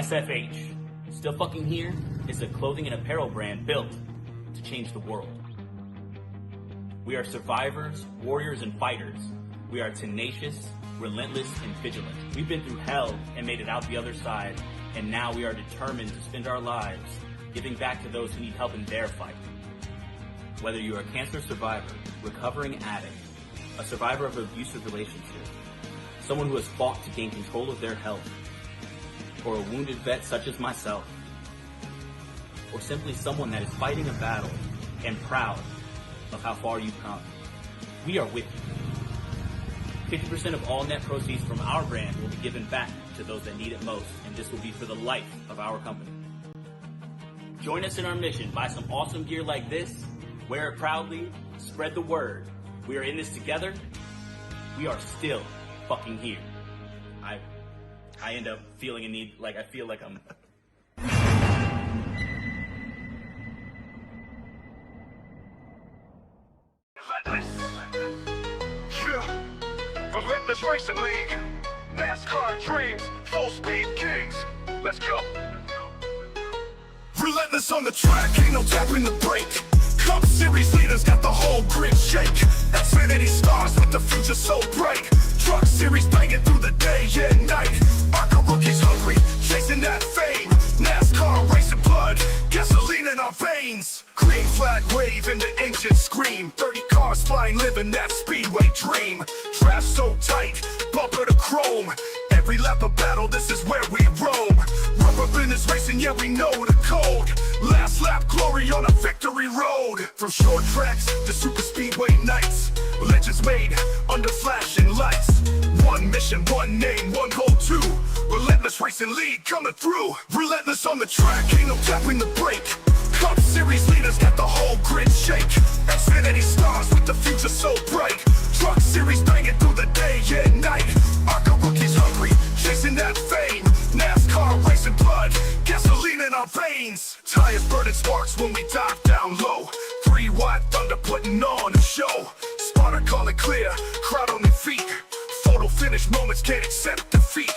SFH, Still Fucking Here, is a clothing and apparel brand built to change the world. We are survivors, warriors, and fighters. We are tenacious, relentless, and vigilant. We've been through hell and made it out the other side, and now we are determined to spend our lives giving back to those who need help in their fight. Whether you are a cancer survivor, recovering addict, a survivor of an abusive relationship, someone who has fought to gain control of their health, or a wounded vet such as myself, or simply someone that is fighting a battle and proud of how far you've come, we are with you. 50% of all net proceeds from our brand will be given back to those that need it most, and this will be for the life of our company. Join us in our mission. Buy some awesome gear like this, wear it proudly, spread the word. We are in this together. We are still fucking here. I end up feeling a need, like I feel like I'm... Relentless Racing League, NASCAR dreams, full speed kings. Let's go. Relentless on the track, ain't no tapping the brake. Cup Series leaders got the whole grid shake. Xfinity stars with the future so bright. Truck Series banging through the day and night. ARCA rookies hungry, chasing that fame. NASCAR racing blood, gasoline in our veins. Green flag wave and the engine scream. 30 cars flying, living that speedway dream. Draft so tight, bumper to chrome. Every lap of battle, this is where we roam. Rubber business racing, yeah we know the code. Last lap glory on a victory road. From short tracks to super speedway nights, legends made under flashing lights. One mission, one name, one goal too. Relentless Racing League coming through. Relentless on the track, ain't no tapping the brake. Cup Series leaders got the whole grid shake. Xfinity stars with the future so bright. Truck Series banging through the day and night. ARCA rookies hungry, chasing that fame. NASCAR racing blood, gasoline in our veins. Tires burning sparks when we dive down low. 3 wide thunder putting on a show. Spotter calling clear, crowd on their feet. Photo finish moments can't accept defeat.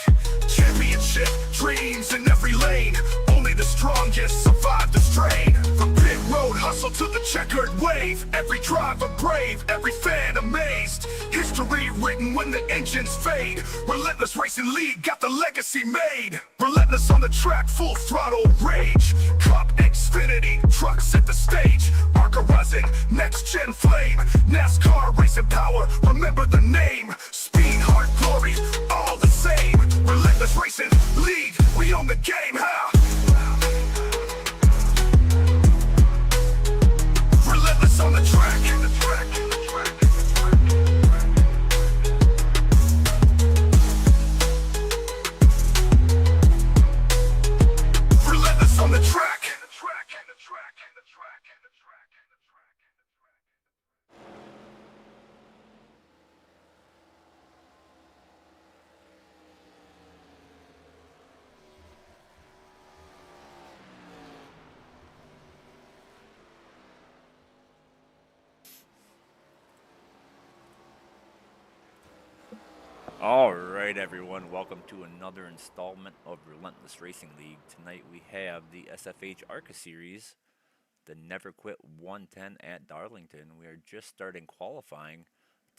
Championship dreams in every lane. Only the strongest survive the strain. From pit road hustle to the checkered wave. Every driver brave, every fan amazed. History written when the engines fade. Relentless Racing League got the legacy made. Relentless on the track, full throttle rage. Cup Xfinity, trucks set the stage. ARCA rising, next gen flame. NASCAR racing power, remember the name. Speed, heart, glory, all the same. Relentless Racing League, we own the game, how? Relentless on the track. Relentless on the track. All right, everyone, welcome to another installment of Relentless Racing League. Tonight we have the SFH ARCA Series, the Never Quit 110 at Darlington. We are just starting qualifying.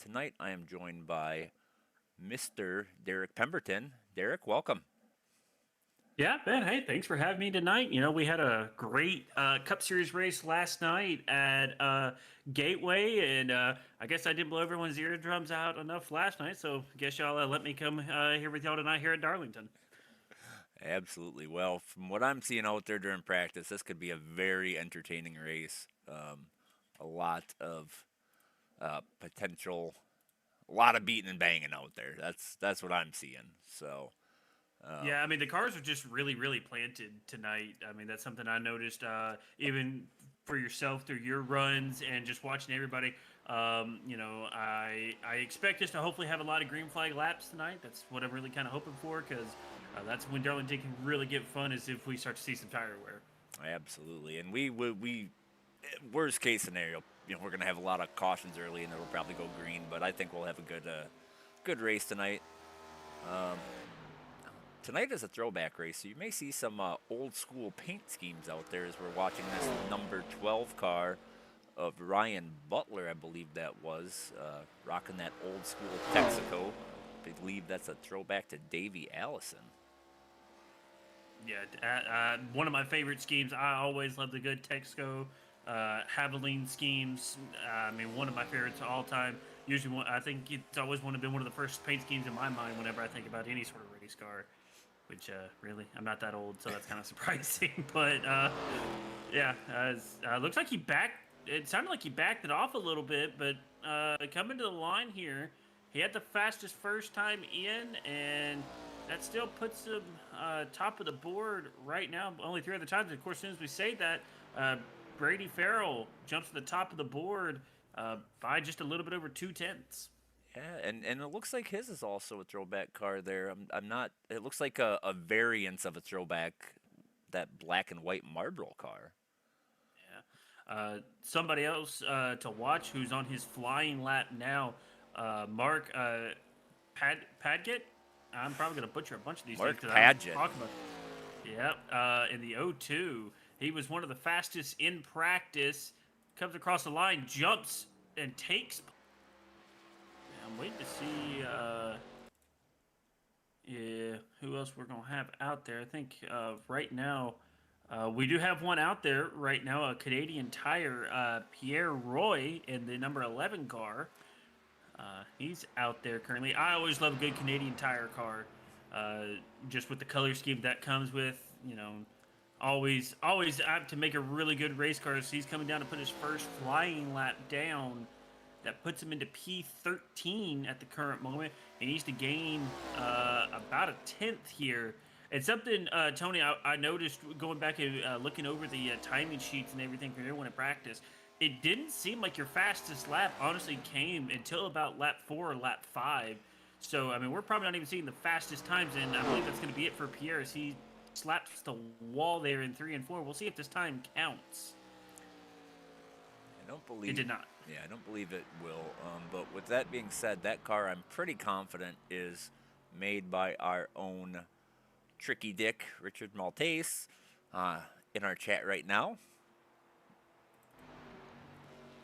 Tonight I am joined by Mr. Derek Pemberton. Derek, welcome. Yeah, Ben, hey, thanks for having me tonight. You know, we had a great Cup Series race last night at Gateway, and I guess I didn't blow everyone's eardrums out enough last night, so I guess y'all let me come here with y'all tonight here at Darlington. Absolutely. Well, from what I'm seeing out there during practice, this could be a very entertaining race. A lot of potential, a lot of beating and banging out there. That's what I'm seeing. So... yeah, I mean, the cars are just really, really planted tonight. I mean, that's something I noticed even for yourself through your runs and just watching everybody. You know, I expect us to hopefully have a lot of green flag laps tonight. That's what I'm really kind of hoping for, because that's when Darlington can really get fun, is if we start to see some tire wear. Absolutely. And we worst case scenario, you know, we're going to have a lot of cautions early and it'll probably go green, but I think we'll have a good race tonight. tonight is a throwback race, so you may see some old school paint schemes out there as we're watching this number 12 car of Ryan Butler, I believe that was, rocking that old school Texaco. I believe that's a throwback to Davey Allison. Yeah, one of my favorite schemes. I always love the good Texaco Haviline schemes. I mean, one of my favorites of all time. Usually, I think it's always been one of the first paint schemes in my mind whenever I think about any sort of race car. Which, really, I'm not that old, so that's kind of surprising. But, yeah, looks like he backed. It sounded like he backed it off a little bit, but coming to the line here, he had the fastest first time in, and that still puts him top of the board right now. Only 3 other times. And of course, as soon as we say that, Brady Farrell jumps to the top of the board by just a little bit over 2/10. Yeah, and it looks like his is also a throwback car there. I'm not. It looks like a variance of a throwback, that black and white Marlboro car. Somebody else to watch who's on his flying lap now, Mark Padgett. I'm probably going to butcher a bunch of these Mark things. Padgett. Yep, in the 02. He was one of the fastest in practice. Comes across the line, jumps, and takes. I'm waiting to see who else we're going to have out there. I think right now we do have one out there right now, a Canadian Tire, Pierre Roy in the number 11 car. He's out there currently. I always love a good Canadian Tire car, just with the color scheme that comes with, always apt to make a really good race car. So he's coming down to put his first flying lap down. That puts him into P13 at the current moment. He needs to gain about a 10th here. And something, Tony, I noticed going back and looking over the timing sheets and everything from everyone at practice, it didn't seem like your fastest lap honestly came until about lap 4 or lap 5. So, I mean, we're probably not even seeing the fastest times, and I believe that's going to be it for Pierre as he slaps the wall there in 3 and 4. We'll see if this time counts. I don't believe it did not. Yeah, I don't believe it will. But with that being said, that car I'm pretty confident is made by our own Tricky Dick, Richard Maltese, in our chat right now.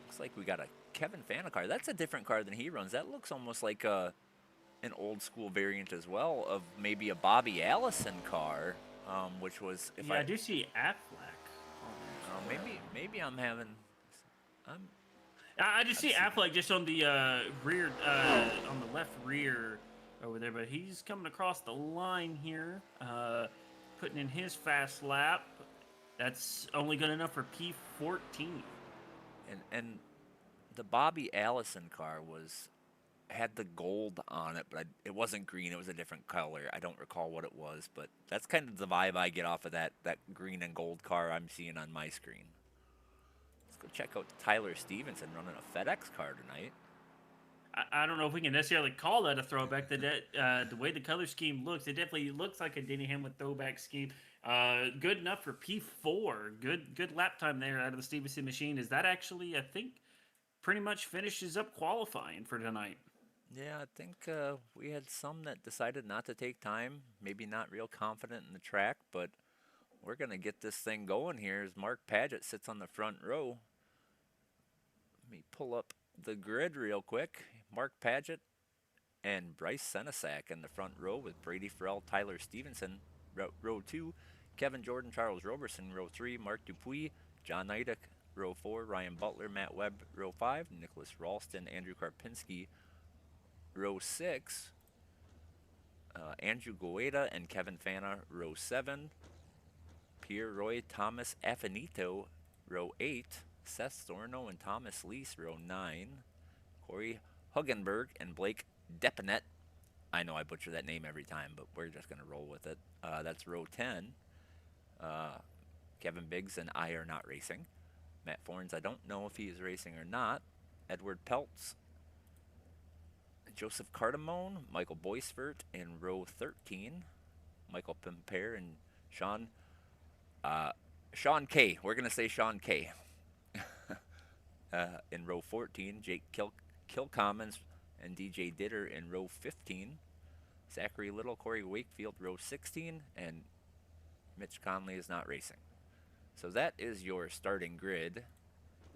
Looks like we got a Kevin Fana car. That's a different car than he runs. That looks almost like an old school variant as well of maybe a Bobby Allison car, which was. I do see Affleck. Maybe I'm having. I just see Affleck just on the rear, on the left rear over there, but he's coming across the line here, putting in his fast lap. That's only good enough for P14. And the Bobby Allison car had the gold on it, but it wasn't green. It was a different color. I don't recall what it was, but that's kind of the vibe I get off of that green and gold car I'm seeing on my screen. Go check out Tyler Stevenson running a FedEx car tonight. I don't know if we can necessarily call that a throwback. The way the color scheme looks, it definitely looks like a Denny Hamlin throwback scheme. Good enough for P4. Good lap time there out of the Stevenson machine. Is that actually, I think, pretty much finishes up qualifying for tonight? Yeah, I think we had some that decided not to take time. Maybe not real confident in the track, but we're going to get this thing going here as Mark Padgett sits on the front row. Let me pull up the grid real quick. Mark Padgett and Bryce Senesac in the front row with Brady Farrell, Tyler Stevenson, row 2, Kevin Jordan, Charles Roberson, row 3, Mark Dupuis, John Nidek, row 4, Ryan Butler, Matt Webb, row 5, Nicholas Ralston, Andrew Karpinski, row 6, Andrew Goeta and Kevin Fana, row 7, Pierre Roy, Thomas Affinito, row 8, Seth Storno and Thomas Lease, row 9, Corey Huggenberg and Blake Depinet. I know I butcher that name every time, but we're just going to roll with it. That's row 10. Kevin Biggs and I are not racing. Matt Forns, I don't know if he is racing or not. Edward Peltz, Joseph Cardamone, Michael Boisvert in row 13. Michael Pimpere and Sean K. We're going to say Sean K. In row 14, Jake Kilcommons and DJ Ditter in row 15. Zachary Little, Corey Wakefield, row 16, and Mitch Conley is not racing. So that is your starting grid.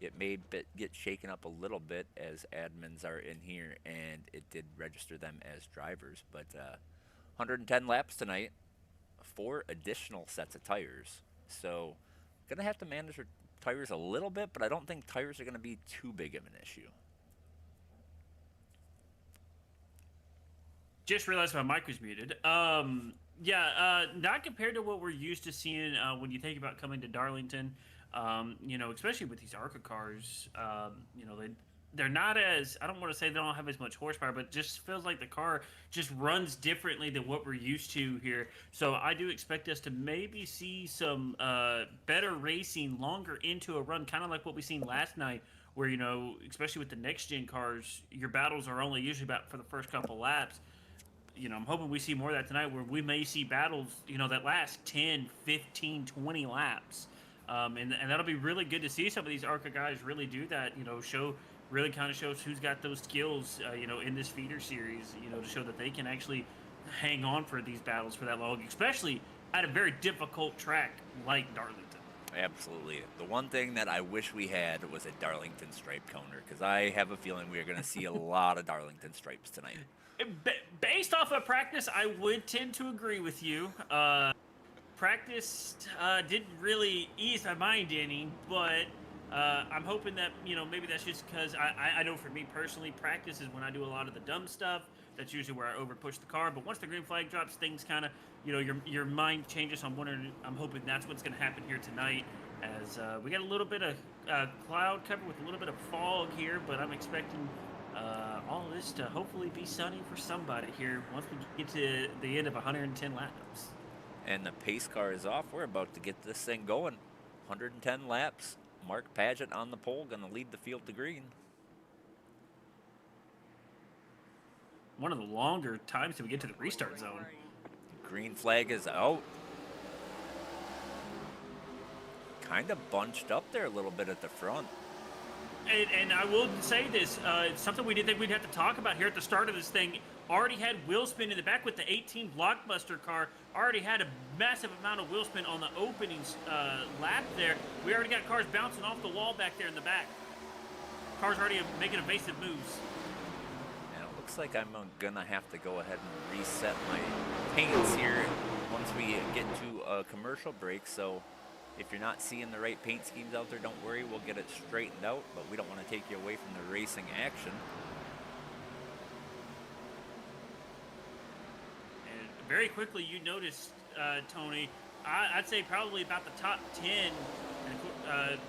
It may get shaken up a little bit as admins are in here, and it did register them as drivers. But 110 laps tonight, 4 additional sets of tires. So going to have to manage your tires a little bit, but I don't think tires are going to be too big of an issue. Just realized my mic was muted. Not compared to what we're used to seeing when you think about coming to Darlington. Especially with these ARCA cars, they're not as, I don't want to say they don't have as much horsepower, but just feels like the car just runs differently than what we're used to here. So I do expect us to maybe see some better racing longer into a run, kind of like what we seen last night, where, especially with the next-gen cars, your battles are only usually about for the first couple laps. I'm hoping we see more of that tonight, where we may see battles, that last 10, 15, 20 laps. And that'll be really good to see some of these ARCA guys really do that, really kind of shows who's got those skills, in this feeder series, to show that they can actually hang on for these battles for that long, especially at a very difficult track like Darlington. Absolutely. The one thing that I wish we had was a Darlington stripe counter, because I have a feeling we are going to see a lot of Darlington stripes tonight. Based off of practice, I would tend to agree with you. Practice didn't really ease my mind any, but I'm hoping that, maybe that's just because I know for me personally, practice is when I do a lot of the dumb stuff. That's usually where I overpush the car. But once the green flag drops, things kind of, your mind changes. So I'm hoping that's what's going to happen here tonight, as we got a little bit of cloud cover with a little bit of fog here, but I'm expecting all of this to hopefully be sunny for somebody here once we get to the end of 110 laps. And the pace car is off. We're about to get this thing going. 110 laps. Mark Paget on the pole, going to lead the field to green. One of the longer times till we get to the restart zone. Green flag is out. Kind of bunched up there a little bit at the front. And I will say this, it's something we didn't think we'd have to talk about here at the start of this thing. Already had wheel spin in the back with the 18 Blockbuster car. Already had a massive amount of wheel spin on the opening lap there. We already got cars bouncing off the wall back there in the back. Cars already making evasive moves. And it looks like I'm going to have to go ahead and reset my paints here once we get to a commercial break. So if you're not seeing the right paint schemes out there, don't worry. We'll get it straightened out, but we don't want to take you away from the racing action. And very quickly, you noticed, Tony, I'd say probably about the top 10,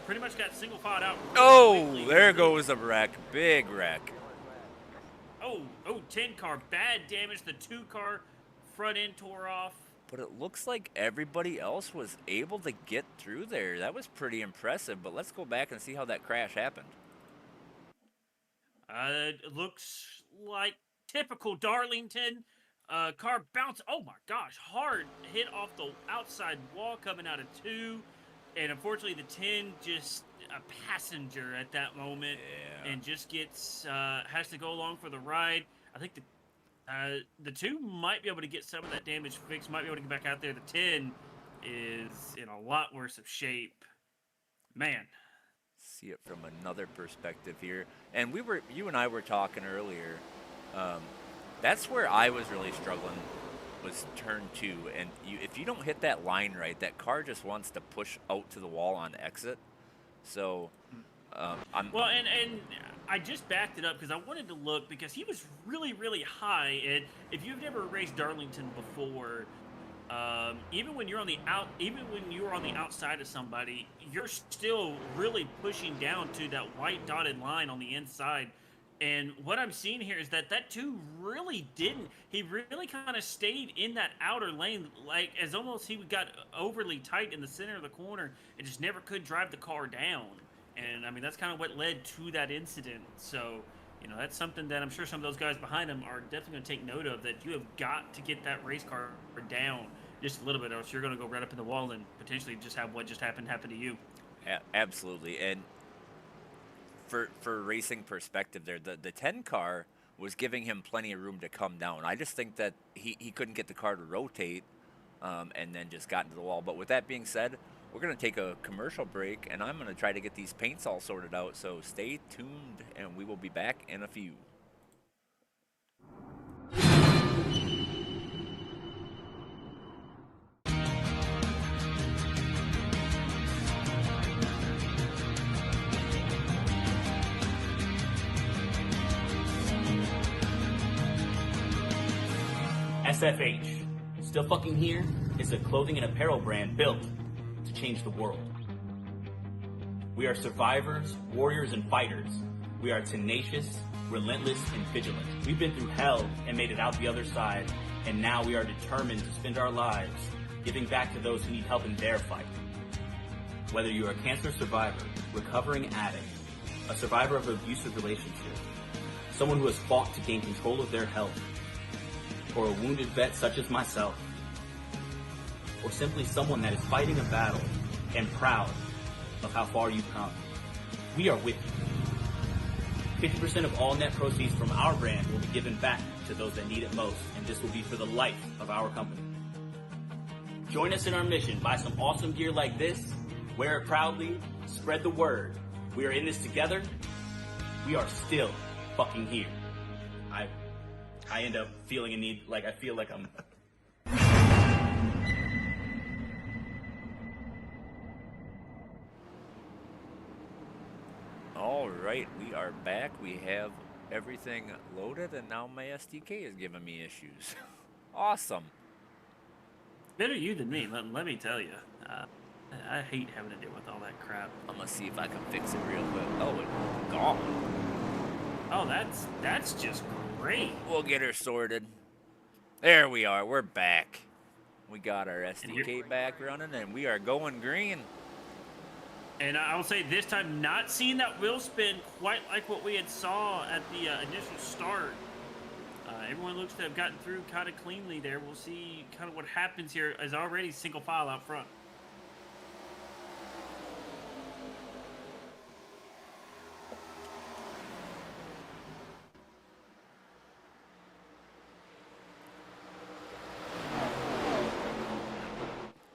pretty much got single filed out. Oh, there goes a wreck. Big wreck. Oh, 10 car, bad damage. The 2 car front end tore off. But it looks like everybody else was able to get through there. That was pretty impressive, but let's go back and see how that crash happened. It looks like typical Darlington. Car bounced, oh my gosh, hard hit off the outside wall coming out of 2. And unfortunately, the 10 just a passenger at that moment. Yeah. And just gets, has to go along for the ride. I think the 2 might be able to get some of that damage fixed, might be able to get back out there. The 10 is in a lot worse of shape. Man. See it from another perspective here. And you and I were talking earlier. That's where I was really struggling, was turn 2. And if you don't hit that line right, that car just wants to push out to the wall on exit. So Well, and I just backed it up because I wanted to look, because he was really, really high. And if you've never raced Darlington before, even when you're on the outside of somebody, you're still really pushing down to that white dotted line on the inside. And what I'm seeing here is that 2 really didn't. He really kind of stayed in that outer lane, like as almost he got overly tight in the center of the corner and just never could drive the car down. And I mean, that's kind of what led to that incident. So, that's something that I'm sure some of those guys behind him are definitely going to take note of, that you have got to get that race car down just a little bit, or else you're going to go right up in the wall and potentially just have what just happened happen to you. Yeah, absolutely. And for racing perspective there, the 10 car was giving him plenty of room to come down. I just think that he couldn't get the car to rotate and then just got into the wall. But with that being said, we're going to take a commercial break, and I'm going to try to get these paints all sorted out. So stay tuned, and we will be back in a few. SFH, still fucking here, is a clothing and apparel brand built to change the world. We are survivors, warriors, and fighters. We are tenacious, relentless, and vigilant. We've been through hell and made it out the other side, and now we are determined to spend our lives giving back to those who need help in their fight. Whether you are a cancer survivor, recovering addict, a survivor of an abusive relationship, someone who has fought to gain control of their health, or a wounded vet such as myself, or simply someone that is fighting a battle and proud of how far you've come, we are with you. 50% of all net proceeds from our brand will be given back to those that need it most, and this will be for the life of our company. Join us in our mission. Buy some awesome gear like this, wear it proudly, spread the word. We are in this together. We are still fucking here. I end up feeling a need, like I feel like I'm... All right, we are back. We have everything loaded, and now my SDK is giving me issues. Awesome. Better you than me, let me tell you. I hate having to deal with all that crap. I'm gonna see if I can fix it real quick. Oh, it's gone. Oh, that's just great. We'll get her sorted. There we are. We're back. We got our SDK back running, and we are going green. And I will say this time, not seeing that wheel spin quite like what we had saw at the initial start. Everyone looks to have gotten through kind of cleanly there. We'll see kind of what happens here as already single file out front.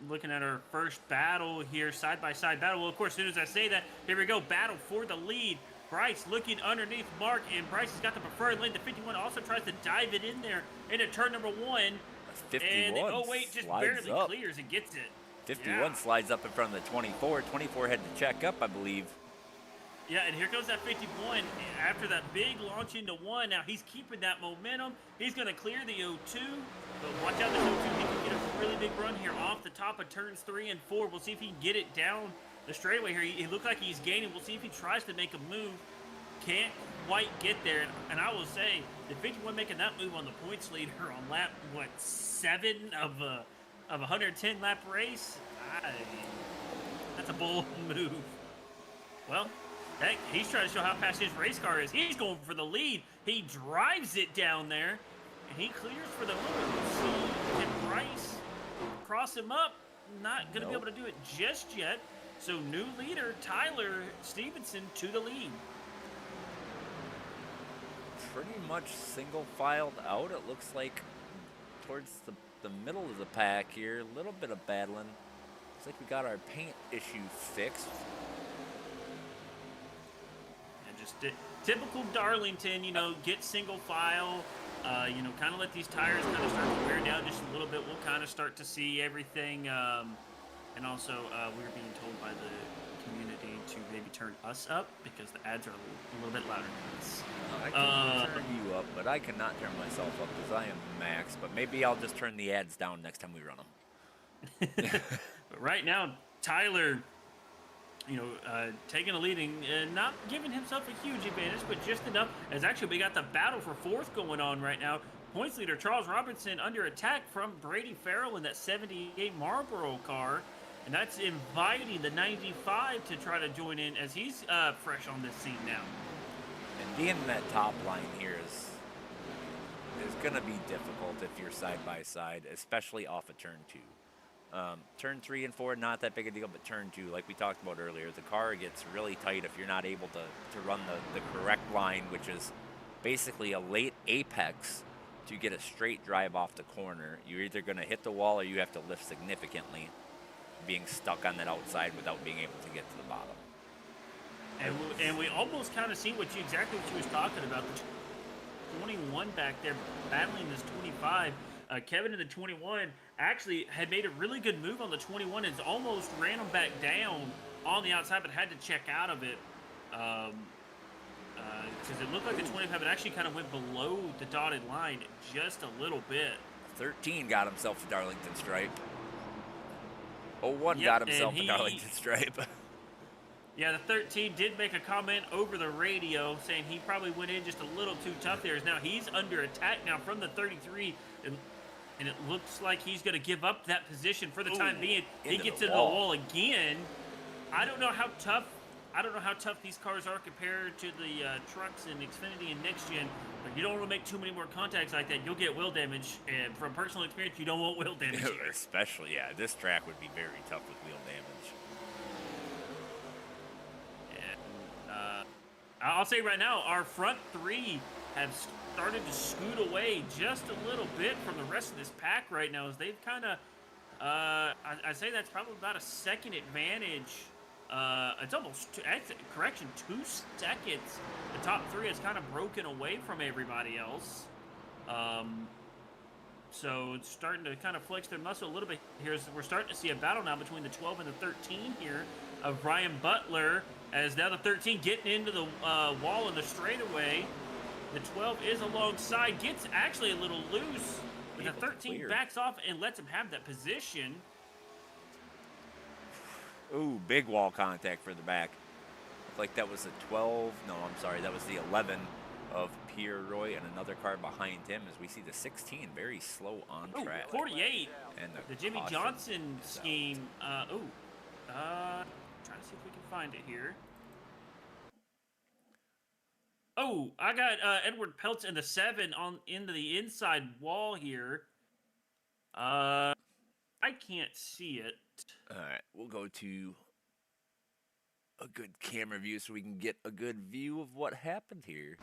Looking at our first battle here, side-by-side battle. Well, of course, as soon as I say that, here we go, battle for the lead. Bryce looking underneath Mark, and Bryce has got the preferred lane. The 51 also tries to dive it in there into turn number 1. 51 and, oh, wait, just barely up. clears and gets it. 51 slides up in front of the 24. 24 had to check up, I believe. Yeah, and here goes that 51 after that big launch into 1. Now he's keeping that momentum. He's going to clear the 0-2. But watch out, this 0-2, he can get a really big run here off the top of turns 3 and 4. We'll see if he can get it down the straightaway here. He looked like he's gaining. We'll see if he tries to make a move. Can't quite get there. And I will say, the 51 making that move on the points leader on lap, 7 of a 110 lap race? That's a bold move. Well, heck, he's trying to show how fast his race car is. He's going for the lead. He drives it down there, and he clears for the lead. We'll see, can Bryce cross him up? Not going to be able to do it just yet. So new leader, Tyler Stevenson, to the lead. Pretty much single filed out. It looks like towards the middle of the pack here. A little bit of battling. Looks like we got our paint issue fixed. And just typical Darlington, you know, get single file. You know, kind of let these tires kind of start to wear down just a little bit. We'll kind of start to see everything. And also, we're being told by the community to maybe turn us up because the ads are a little bit louder than us. I can turn you up, but I cannot turn myself up because I am max. But maybe I'll just turn the ads down next time we run them. But right now, Tyler, you know, taking a leading, not giving himself a huge advantage, but just enough. As actually we got the battle for 4th going on right now. Points leader Charles Robinson under attack from Brady Farrell in that 78 Marlboro car. And that's inviting the 95 to try to join in as he's fresh on this scene now. And being in that top line here is going to be difficult if you're side by side, especially off of turn 2. Turn 3 and 4, not that big a deal, but turn 2, like we talked about earlier, the car gets really tight if you're not able to run the correct line, which is basically a late apex to get a straight drive off the corner. You're either going to hit the wall or you have to lift significantly, being stuck on that outside without being able to get to the bottom. And we almost kind of see exactly what you was talking about. The 21 back there battling this 25. Kevin in the 21 actually had made a really good move on the 21 and almost ran him back down on the outside, but had to check out of it. Because it looked like the 25 actually kind of went below the dotted line just a little bit. 13 got himself a Darlington stripe. 01 Yep, got himself a Darlington stripe. Yeah, the 13 did make a comment over the radio saying he probably went in just a little too tough there. Now he's under attack now from the 33, and it looks like he's going to give up that position for the time being. He gets into the wall again. I don't know how tough these cars are compared to the trucks in Xfinity and Next Gen, but you don't want to make too many more contacts like that. You'll get wheel damage, and from personal experience, you don't want wheel damage here. Especially, yeah, this track would be very tough with wheel damage. I'll say right now, our front three have started to scoot away just a little bit from the rest of this pack right now, as they've kind of, I say that's probably about a second advantage. It's almost, 2 seconds. The top three has kind of broken away from everybody else. So it's starting to kind of flex their muscle a little bit here. We're starting to see a battle now between the 12 and the 13 here of Ryan Butler, as now the 13 getting into the wall in the straightaway. The 12 is alongside, gets actually a little loose, but the 13 backs off and lets him have that position. Ooh, big wall contact for the back. Looked like that was the 12. No, I'm sorry, that was the 11 of Pierre Roy and another car behind him, as we see the 16 very slow on track. 48. And the Jimmy Johnson scheme. Trying to see if we can find it here. Oh, I got Edward Peltz in the 7 into the inside wall here. I can't see it. All right, we'll go to a good camera view so we can get a good view of what happened here.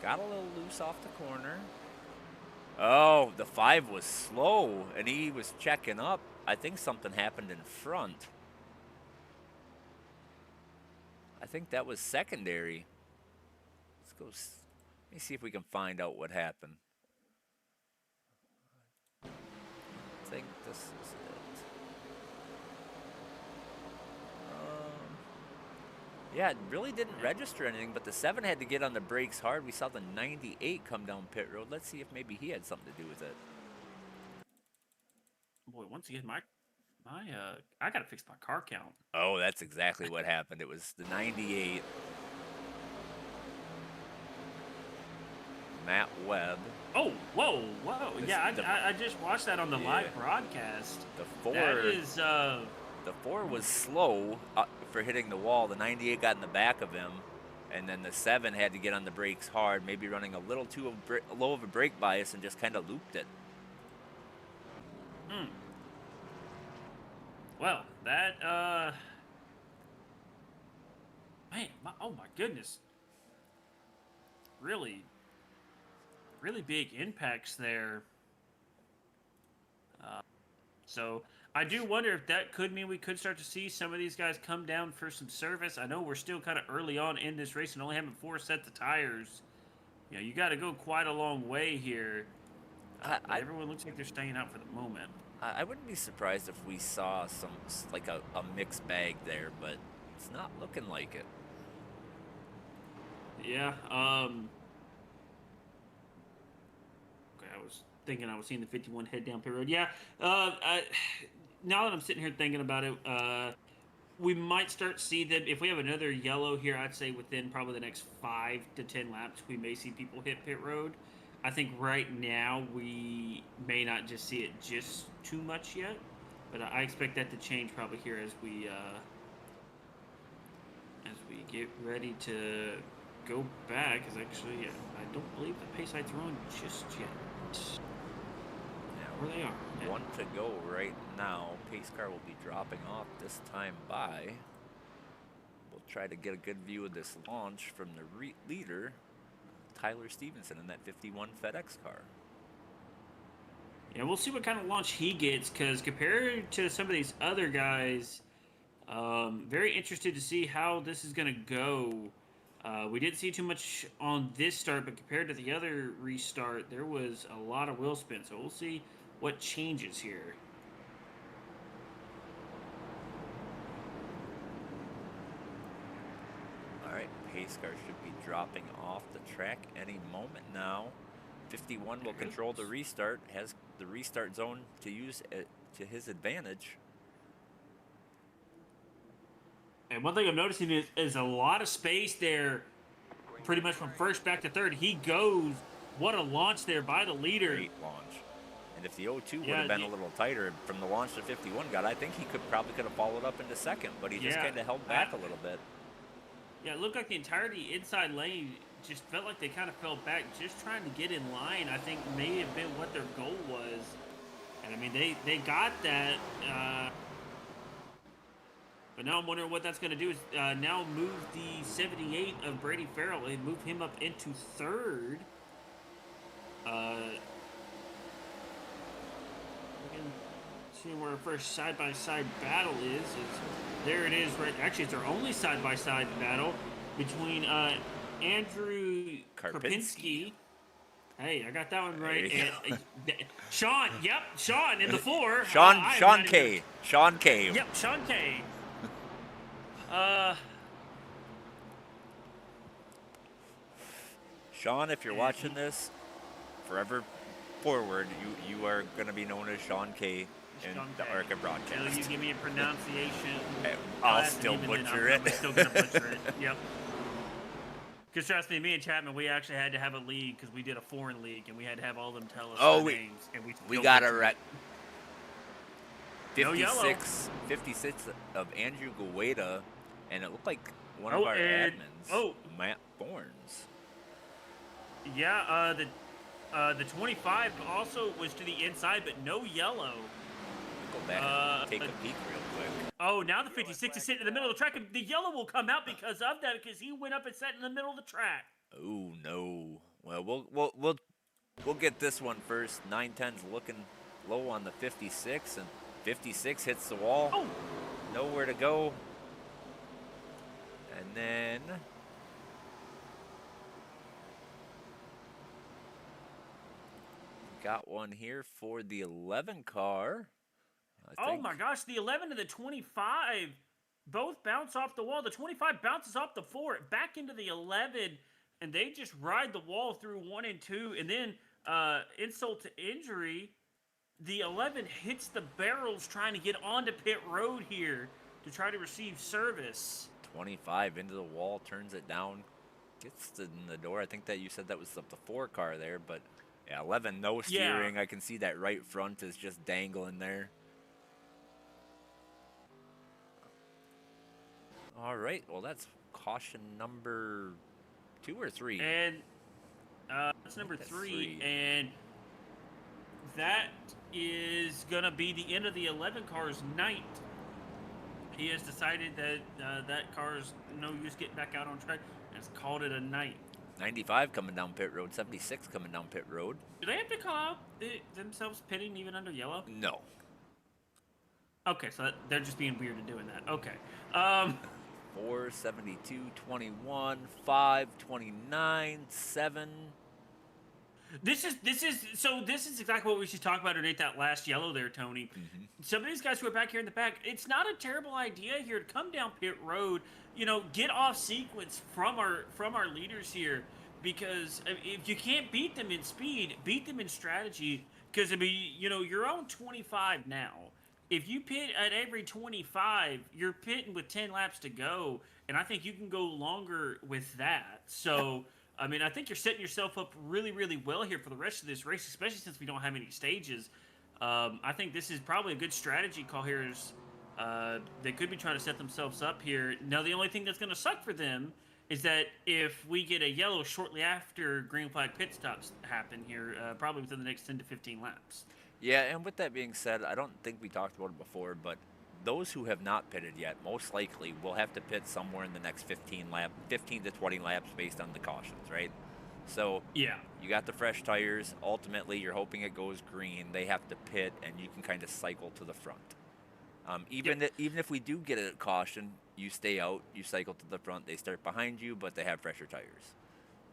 Got a little loose off the corner. Oh, the 5 was slow, and he was checking up. I think something happened in front. I think that was secondary. Let's go. Let me see if we can find out what happened. I think this is it. Yeah, it really didn't register anything, but the 7 had to get on the brakes hard. We saw the 98 come down pit road. Let's see if maybe he had something to do with it. Boy, once again, I gotta fix my car count. Oh, that's exactly what happened. It was the 98. Matt Webb. Oh, whoa. Yeah, I just watched that on the live broadcast. The 4. That is, the 4 was slow for hitting the wall. The 98 got in the back of him, and then the 7 had to get on the brakes hard, maybe running a little too low of a brake bias, and just kind of looped it. Well, that, man, oh my goodness. Really big impacts there. So I do wonder if that could mean we could start to see some of these guys come down for some service. I know we're still kind of early on in this race and only having 4 sets of tires. You know, you got to go quite a long way here. Everyone looks like they're staying out for the moment. I wouldn't be surprised if we saw some, like a mixed bag there, but it's not looking like it. Yeah, okay, I was thinking I was seeing the 51 head down pit road. Yeah, now that I'm sitting here thinking about it, we might start to see that if we have another yellow here, I'd say within probably the next 5 to 10 laps, we may see people hit pit road. I think right now we may not just see it just too much yet, but I expect that to change probably here as we get ready to go back. Because actually, I don't believe the pace lights are on just yet. Yeah, where they are. One to go right now. Pace car will be dropping off this time by. We'll try to get a good view of this launch from the leader, Tyler Stevenson, in that 51 FedEx car. Yeah, we'll see what kind of launch he gets, because compared to some of these other guys, very interested to see how this is going to go. We didn't see too much on this start, but compared to the other restart, there was a lot of wheel spin, so we'll see what changes here. All right, pace car should be dropping off the track any moment now. 51 will control the restart, has the restart zone to use it to his advantage. And one thing I'm noticing is a lot of space there, pretty much from first back to third. He goes, what a launch there by the leader. Great launch. And if the 0-2 would have been a little tighter from the launch the 51 got, I think he probably could have followed up into second, but he just kind of held back a little bit. Yeah, it looked like the entirety inside lane just felt like they kind of fell back, just trying to get in line. I think may have been what their goal was. And I mean, they got that. But now I'm wondering what that's going to do is now move the 78 of Brady Farrell and move him up into third. Seeing where our first side-by-side battle is there it is, right? Actually, it's our only side-by-side battle between Andrew Karpinski. Hey, I got that one right. And Sean, yep, Sean in the 4. Sean K. Sean K. Yep, Sean K. Sean, if you're watching this, forever forward, you are going to be known as Sean K. in the ARCA broadcast. Until you give me a pronunciation. I'll still butcher it. I'm still going to butcher it. Yep. Because trust me and Chapman, we actually had to have a league because we did a foreign league and we had to have all of them tell us their names. And we got a 56 of Andrew Gueda, and it looked like one of our admins, Matt Thorns. Yeah, the 25 also was to the inside, but no yellow. Go back and take a peek real quick. Oh, now the 56 is sitting in the middle of the track, and the yellow will come out because of that, because he went up and sat in the middle of the track. Oh no! Well, we'll get this one first. 910's looking low on the 56, and 56 hits the wall. Oh. Nowhere to go. And then got one here for the 11 car. Oh my gosh, the 11 and the 25 both bounce off the wall. The 25 bounces off the 4 back into the 11, and they just ride the wall through 1 and 2. And then, insult to injury, the 11 hits the barrels trying to get onto pit road here to try to receive service. 25 into the wall, turns it down, gets in the door. I think that you said that was the 4 car there, but yeah, 11 no steering. I can see that right front is just dangling there. All right, well, that's caution number 2 or 3. And that's number 3, and that is going to be the end of the 11 car's night. He has decided that that car's no use getting back out on track, and has called it a night. 95 coming down pit road, 76 coming down pit road. Do they have to call out themselves pitting even under yellow? No. Okay, so they're just being weird and doing that. Okay. 4, 72, 21, 5, 29, 7. This is exactly what we should talk about underneath that last yellow there, Tony. Mm-hmm. Some of these guys who are back here in the back, it's not a terrible idea here to come down pit road, get off sequence from our leaders here, because if you can't beat them in speed, beat them in strategy, because you're on 25 now. If you pit at every 25, you're pitting with 10 laps to go, and I think you can go longer with that. So, I think you're setting yourself up really, really well here for the rest of this race, especially since we don't have any stages. I think this is probably a good strategy call here. They could be trying to set themselves up here. Now, the only thing that's going to suck for them is that if we get a yellow shortly after green flag pit stops happen here, probably within the next 10 to 15 laps. Yeah, and with that being said, I don't think we talked about it before, but those who have not pitted yet, most likely will have to pit somewhere in the next 15 to 20 laps based on the cautions, right? So Yeah. you got the fresh tires. Ultimately, you're hoping it goes green. They have to pit, and you can kind of cycle to the front. Even if we do get a caution, you stay out, you cycle to the front. They start behind you, but they have fresher tires.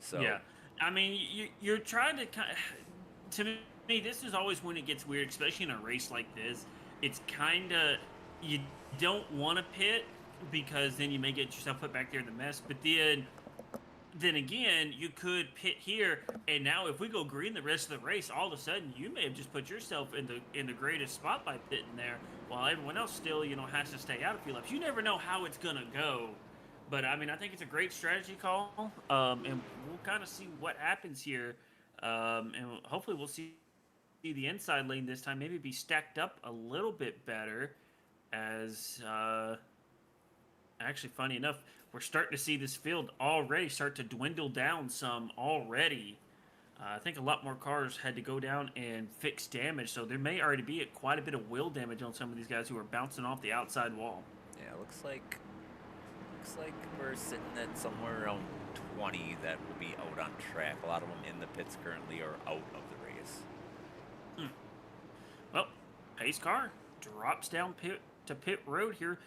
So Yeah. I mean, you're trying to to me, this is always when it gets weird, especially in a race like this. It's kind of, you don't want to pit because then you may get yourself put back there in the mess. But then again, you could pit here, and now if we go green the rest of the race, all of a sudden you may have just put yourself in the greatest spot by pitting there, while everyone else still, has to stay out a few laps. You never know how it's gonna go, but I mean, I think it's a great strategy call, and we'll kind of see what happens here, and hopefully we'll see the inside lane this time maybe be stacked up a little bit better, as actually, funny enough, we're starting to see this field already start to dwindle down some already. I think a lot more cars had to go down and fix damage, so there may already be quite a bit of wheel damage on some of these guys who are bouncing off the outside wall. yeah, looks like we're sitting at somewhere around 20 that will be out on track. A lot of them in the pits currently are out of the race. Well, pace car drops down pit road here.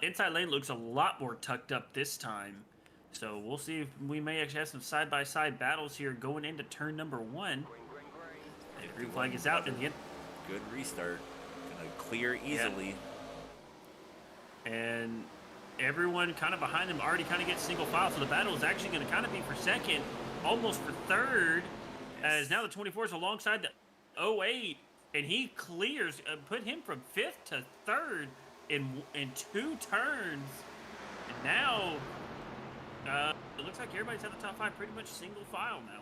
Inside lane looks a lot more tucked up this time. So we'll see if we may actually have some side-by-side battles here going into turn number 1. The green flag is out in the end. Good restart. Gonna clear easily. Yeah. And everyone kind of behind them already kind of gets single file. So the battle is actually going to kind of be for second, almost for third, as now the 24 is alongside the 08. And he clears, put him from 5th to 3rd in 2 turns. And now, it looks like everybody's at the top 5 pretty much single file now.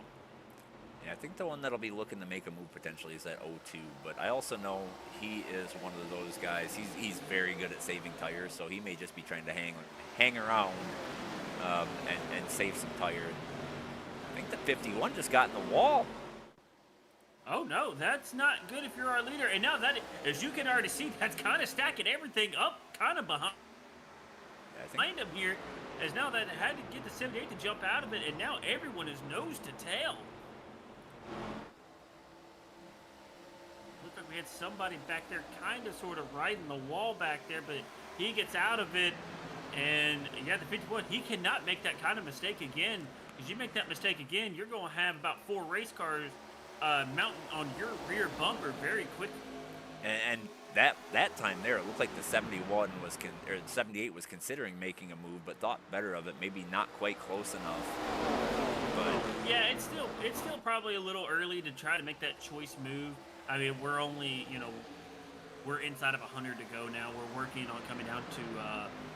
Yeah, I think the one that'll be looking to make a move potentially is that 02. But I also know he is one of those guys. He's very good at saving tires, so he may just be trying to hang around and save some tire. I think the 51 just got in the wall. Oh no, that's not good if you're our leader. And now that, as you can already see, that's kind of stacking everything up kind of behind him here. As now that had to get the 78 to jump out of it, and now everyone is nose to tail. Looked like we had somebody back there kind of sort of riding the wall back there, but he gets out of it. And yeah, the 51, he cannot make that kind of mistake again. Because you make that mistake again, you're going to have about 4 race cars mounting on your rear bumper very quickly. And that time there, it looked like the 71 was or the 78 was considering making a move, but thought better of it. Maybe not quite close enough. But yeah, it's still probably a little early to try to make that choice move. I mean, we're only we're inside of 100 to go now. We're working on coming down to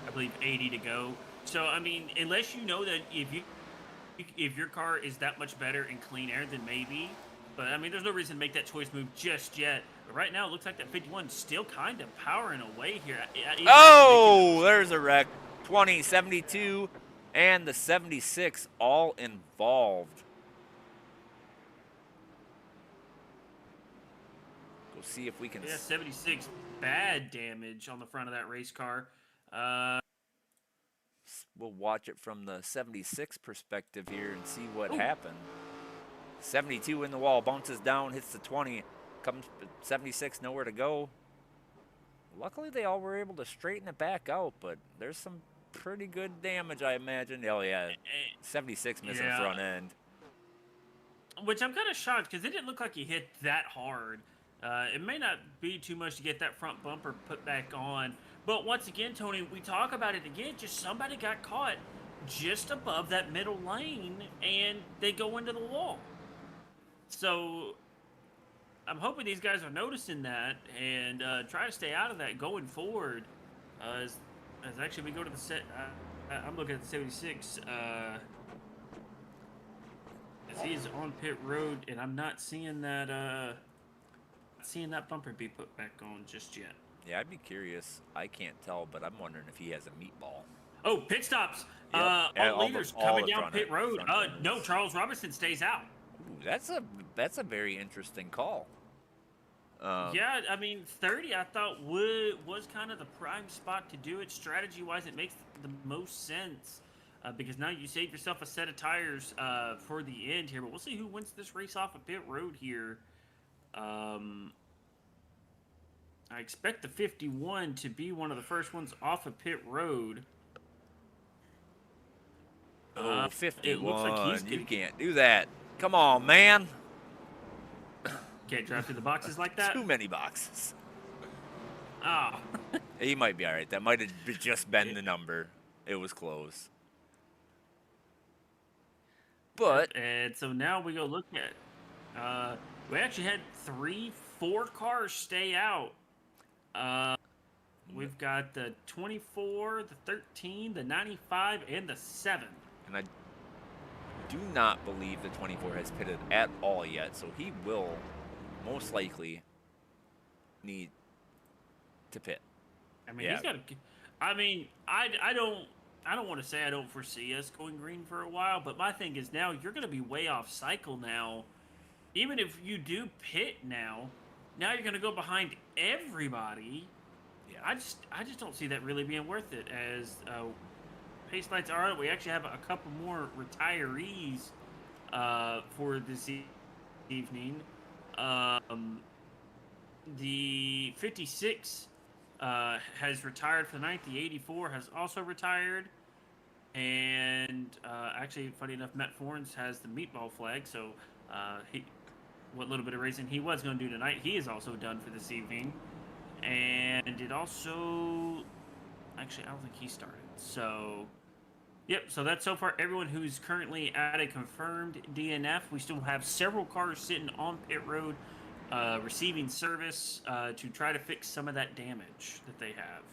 I believe 80 to go. So I mean, unless you know that if your car is that much better in clean air, then maybe. But, I mean, there's no reason to make that choice move just yet. But right now, it looks like that 51 is still kind of powering away here. Oh, there's a wreck. 20, 72, and the 76 all involved. Go see if we can... Yeah, 76, bad damage on the front of that race car. We'll watch it from the 76 perspective here and see what happened. 72 in the wall, bounces down, hits the 20, comes 76, nowhere to go. Luckily, they all were able to straighten it back out, but there's some pretty good damage, I imagine. Oh, yeah, 76 missing front end. Which I'm kind of shocked, because it didn't look like he hit that hard. It may not be too much to get that front bumper put back on. But once again, Tony, we talk about it again, just somebody got caught just above that middle lane, and they go into the wall. So I'm hoping these guys are noticing that and try to stay out of that going forward. As actually we go to the set, I'm looking at the 76. As he's on pit road, and I'm not seeing that bumper be put back on just yet. Yeah, I'd be curious. I can't tell, but I'm wondering if he has a meatball. Oh, pit stops. Yep. All leaders coming down pit road. No, Charles Robinson stays out. Ooh, that's a very interesting call. Yeah, I mean, 30 I thought was kind of the prime spot to do it. Strategy-wise, it makes the most sense because now you save yourself a set of tires for the end here. But we'll see who wins this race off of pit road here. I expect the 51 to be one of the first ones off of pit road. Oh, It 51. looks like he's You can't do that. Come on, man. Can't drive through the boxes like that. Too many boxes. Ah. He might be all right. That might have just been the number. It was close. But And so now we go look at. We actually had 4 cars stay out. We've got the 24, the 13, the 95, and the 7. And I do not believe the 24 has pitted at all yet, so he will most likely need to pit. I mean, Yeah. he's got. I mean, I don't want to say I don't foresee us going green for a while, but my thing is now you're going to be way off cycle now. Even if you do pit now you're going to go behind everybody. Yeah. I just don't see that really being worth it. As pace lights are, we actually have a couple more retirees for this evening. The 56 has retired for the night. The 84 has also retired. And actually, funny enough, Matt Forns has the meatball flag. So what little bit of racing he was going to do tonight, he is also done for this evening. And it also, actually, I don't think he started. So, yep. So that's so far everyone who's currently at a confirmed DNF. We still have several cars sitting on pit road, receiving service to try to fix some of that damage that they have.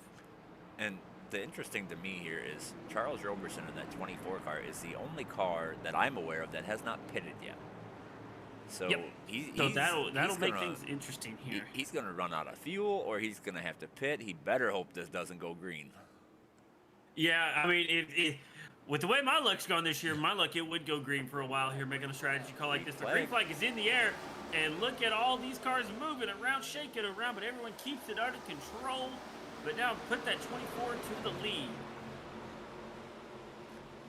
And the interesting to me here is Charles Roberson in that 24 car is the only car that I'm aware of that has not pitted yet. So Yep. So that'll make gonna, things interesting here. He's going to run out of fuel, or he's going to have to pit. He better hope this doesn't go green. Yeah, I mean, with the way my luck's gone this year, my luck it would go green for a while here, making a strategy call like this. The green flag is in the air, and look at all these cars moving around, shaking around, but everyone keeps it under control. But now put that 24 to the lead.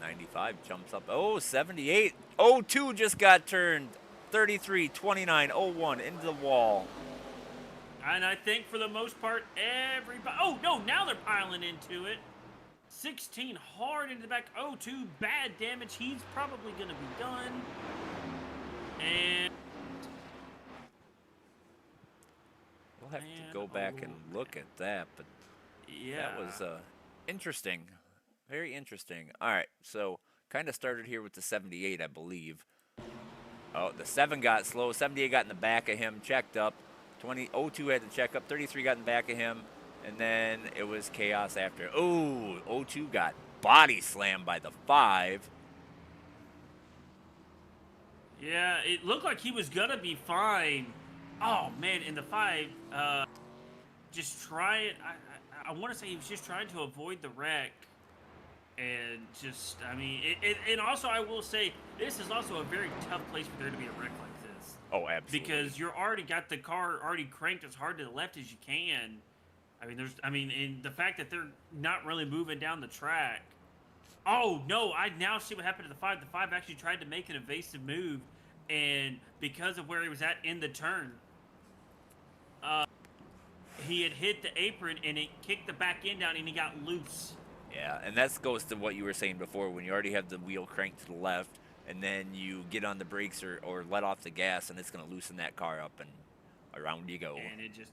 95 jumps up. Oh, 78. 02 just got turned. 33, 29, 01 into the wall. And I think for the most part, everybody... Oh, no, now they're piling into it. 16 hard into the back. 02, bad damage. He's probably going to be done. And... We'll have to go back and look at that, but yeah, that was interesting. Very interesting. All right, so kind of started here with the 78, I believe. Oh, the 7 got slow. 78 got in the back of him, checked up. 02 had to check up. 33 got in the back of him. And then it was chaos after. Oh, 02 got body slammed by the 5. Yeah, it looked like he was going to be fine. Oh, man, in the 5, just try it. I want to say he was just trying to avoid the wreck. And just, I mean, and also I will say, this is also a very tough place for there to be a wreck like this. Oh, absolutely. Because you're already got the car already cranked as hard to the left as you can. And the fact that they're not really moving down the track. Oh, no, I now see what happened to the 5. The 5 actually tried to make an evasive move. And because of where he was at in the turn, he had hit the apron and it kicked the back end down and he got loose. Yeah, and that goes to what you were saying before, when you already have the wheel cranked to the left, and then you get on the brakes or let off the gas, and it's going to loosen that car up, and around you go. And it just,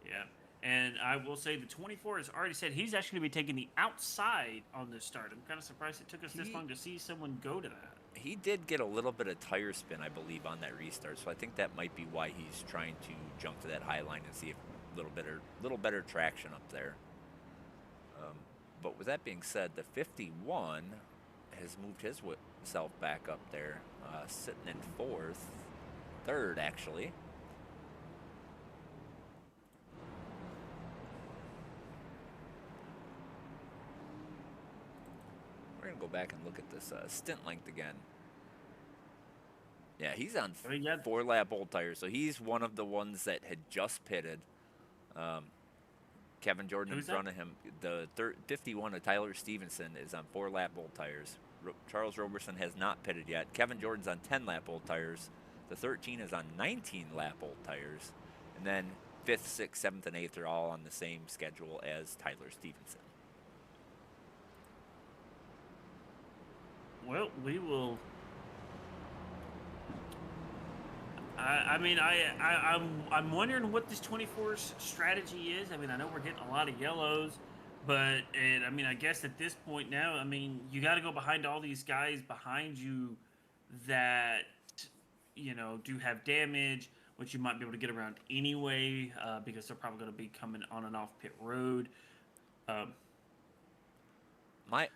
yeah. And I will say the 24 has already said he's actually going to be taking the outside on this start. I'm kind of surprised it took us this long to see someone go to that. He did get a little bit of tire spin, I believe, on that restart, so I think that might be why he's trying to jump to that high line and see if a little better traction up there. But with that being said, the 51 has moved himself back up there, sitting in third actually. We're going to go back and look at this stint length again. Yeah, he's on I mean, yeah, 4-lap old tires, so he's one of the ones that had just pitted. Kevin Jordan in Who's front that? of him. The 51 of Tyler Stevenson is on 4-lap old tires. Charles Roberson has not pitted yet. Kevin Jordan's on 10-lap old tires. The 13 is on 19-lap old tires. And then 5th, 6th, 7th, and 8th are all on the same schedule as Tyler Stevenson. Well, we will. I'm wondering what this 24's strategy is. I mean, I know we're getting a lot of yellows, but I guess at this point now, I mean, you got to go behind all these guys behind you that do have damage, which you might be able to get around anyway, because they're probably going to be coming on and off pit road. My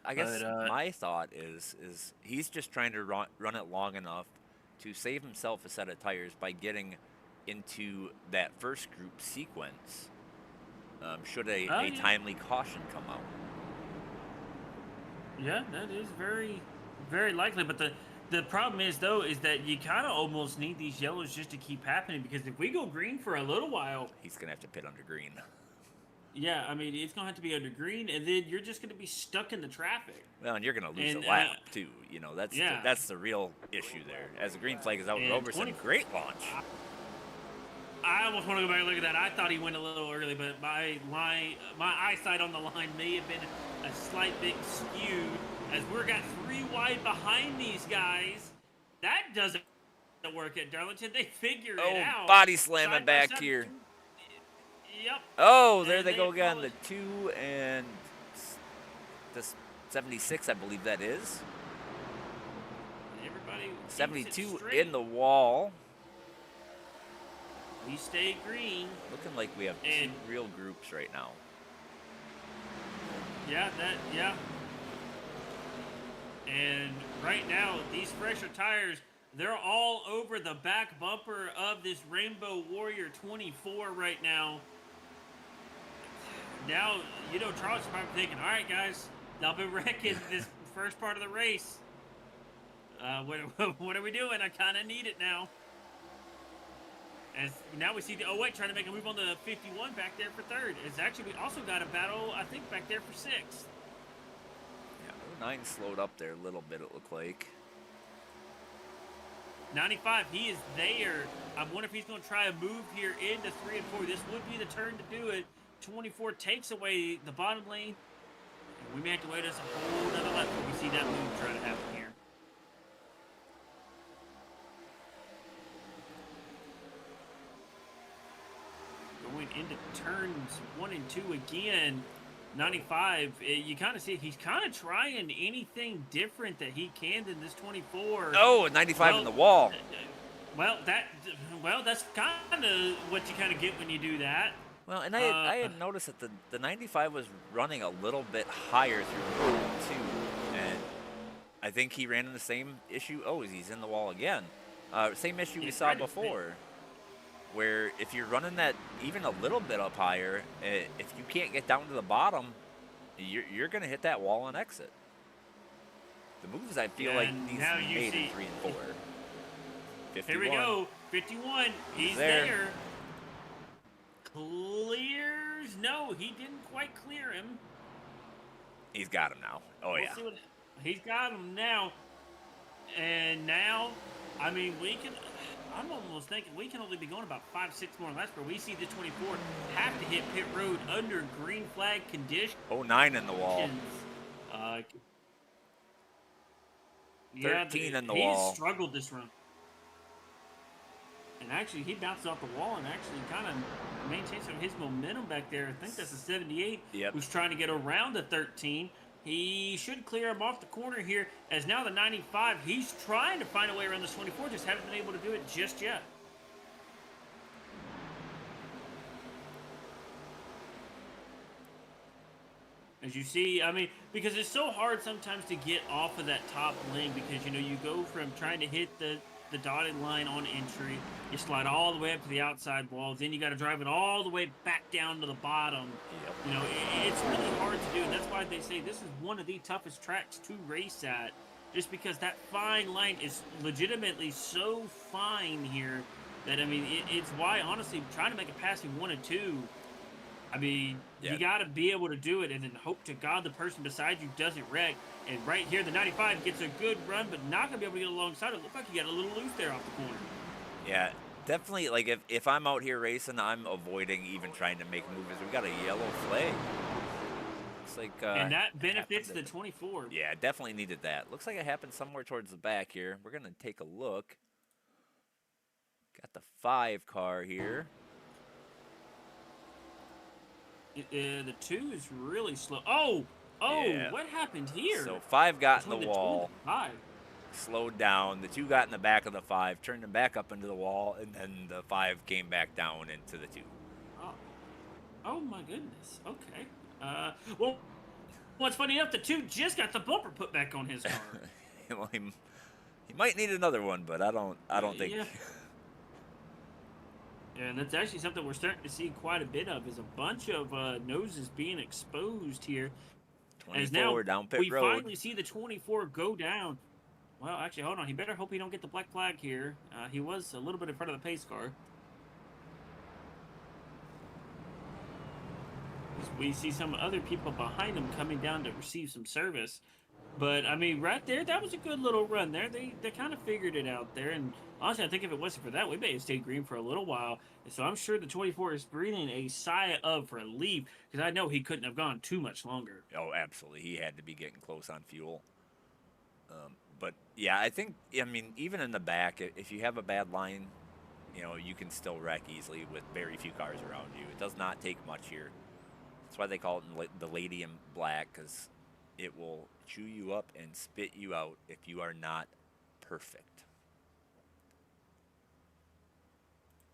thought is he's just trying to run it long enough to save himself a set of tires by getting into that first group sequence. Should a timely caution come out? Yeah, that is very, very likely. But the problem is though is that you kind of almost need these yellows just to keep happening, because if we go green for a little while, he's gonna have to pit under green. Yeah, I mean, it's going to have to be under green, and then you're just going to be stuck in the traffic. Well, and you're going to lose a lap, too. That's the real issue there. As the green flag is out, Roberson, great launch. I almost want to go back and look at that. I thought he went a little early, but my eyesight on the line may have been a slight bit skewed, as we're got 3 wide behind these guys. That doesn't work at Darlington. They figure it out. Body slamming back here. Yep. Oh, there they go again. The 2 and the 76, I believe that is. Everybody 72 in the wall. We stay green. Looking like we have 2 real groups right now. Yeah, And right now, these fresher tires, they're all over the back bumper of this Rainbow Warrior 24 right now. Now, Charles is probably thinking, all right, guys, I'll be wrecking this first part of the race. What are we doing? I kind of need it now. As now we see the 08 trying to make a move on the 51 back there for 3rd. It's actually, we also got a battle, I think, back there for 6th. Yeah, 09 slowed up there a little bit, it looked like. 95, he is there. I wonder if he's going to try a move here into 3 and 4. This would be the turn to do it. 24 takes away the bottom lane. We may have to wait us a whole nother lap before we see that move try to happen here. Going into turns 1 and 2 again. 95, you kind of see he's kind of trying anything different that he can than this 24. Oh, 95 in the wall. Well, that's kind of what you kind of get when you do that. Well, and I had noticed that the 95 was running a little bit higher through turn 2, and I think he ran into the same issue. Oh, he's in the wall again. Same issue we saw before, where if you're running that even a little bit up higher, if you can't get down to the bottom, you're going to hit that wall and exit. The moves I feel like needs to be made in 3 and 4. 51. Here we go. 51. He's there. Clears. No, he didn't quite clear him. He's got him now. Oh, yeah. He's got him now. And now, I mean, I'm almost thinking we can only be going about 5-6 more laps where we see the 24 have to hit pit road under green flag conditions. 09 in the wall. 13 in the wall. He's struggled this run. And actually, he bounced off the wall and actually kind of maintained some of his momentum back there. I think that's a 78 who's trying to get around the 13. He should clear him off the corner here, as now the 95, he's trying to find a way around this 24, just haven't been able to do it just yet. As you see, I mean, because it's so hard sometimes to get off of that top lane, because, you go from trying to hit the dotted line on entry, you slide all the way up to the outside wall, then you got to drive it all the way back down to the bottom. It's really hard to do, and that's why they say this is one of the toughest tracks to race at. just because that fine line is legitimately so fine here that, I mean, it's why, honestly, trying to make a passing 1 and 2, I mean, Yeah. you got to be able to do it and then hope to God the person beside you doesn't wreck. And right here, the 95 gets a good run, but not going to be able to get alongside it. Looked like he got a little loose there off the corner. Yeah, definitely. Like if I'm out here racing, I'm avoiding even trying to make moves. We got a yellow flag. Looks like and that benefits the 24. Yeah, definitely needed that. Looks like it happened somewhere towards the back here. We're gonna take a look. Got the 5 car here. The 2 is really slow. Oh, Yeah. what happened here? So 5 got in Between the wall. 2 and the 5. Slowed down. The 2 got in the back of the 5, turned them back up into the wall, and then the 5 came back down into the 2. Oh my goodness. Okay. Well, what's funny enough, the 2 just got the bumper put back on his car. Well, he might need another one, but I don't think. Yeah. And that's actually something we're starting to see quite a bit of, is a bunch of noses being exposed here. 24 As now down pit we road. finally see the 24 go down. Well, actually, hold on. He better hope he don't get the black flag here. He was a little bit in front of the pace car. We see some other people behind him coming down to receive some service. But, I mean, right there, that was a good little run there. They kind of figured it out there. And honestly, I think if it wasn't for that, we may have stayed green for a little while. And so I'm sure the 24 is breathing a sigh of relief, because I know he couldn't have gone too much longer. Oh, absolutely. He had to be getting close on fuel. But, yeah, I mean, even in the back, if you have a bad line, you know, you can still wreck easily with very few cars around you. It does not take much here. That's why they call it the lady in black, because it will chew you up and spit you out if you are not perfect.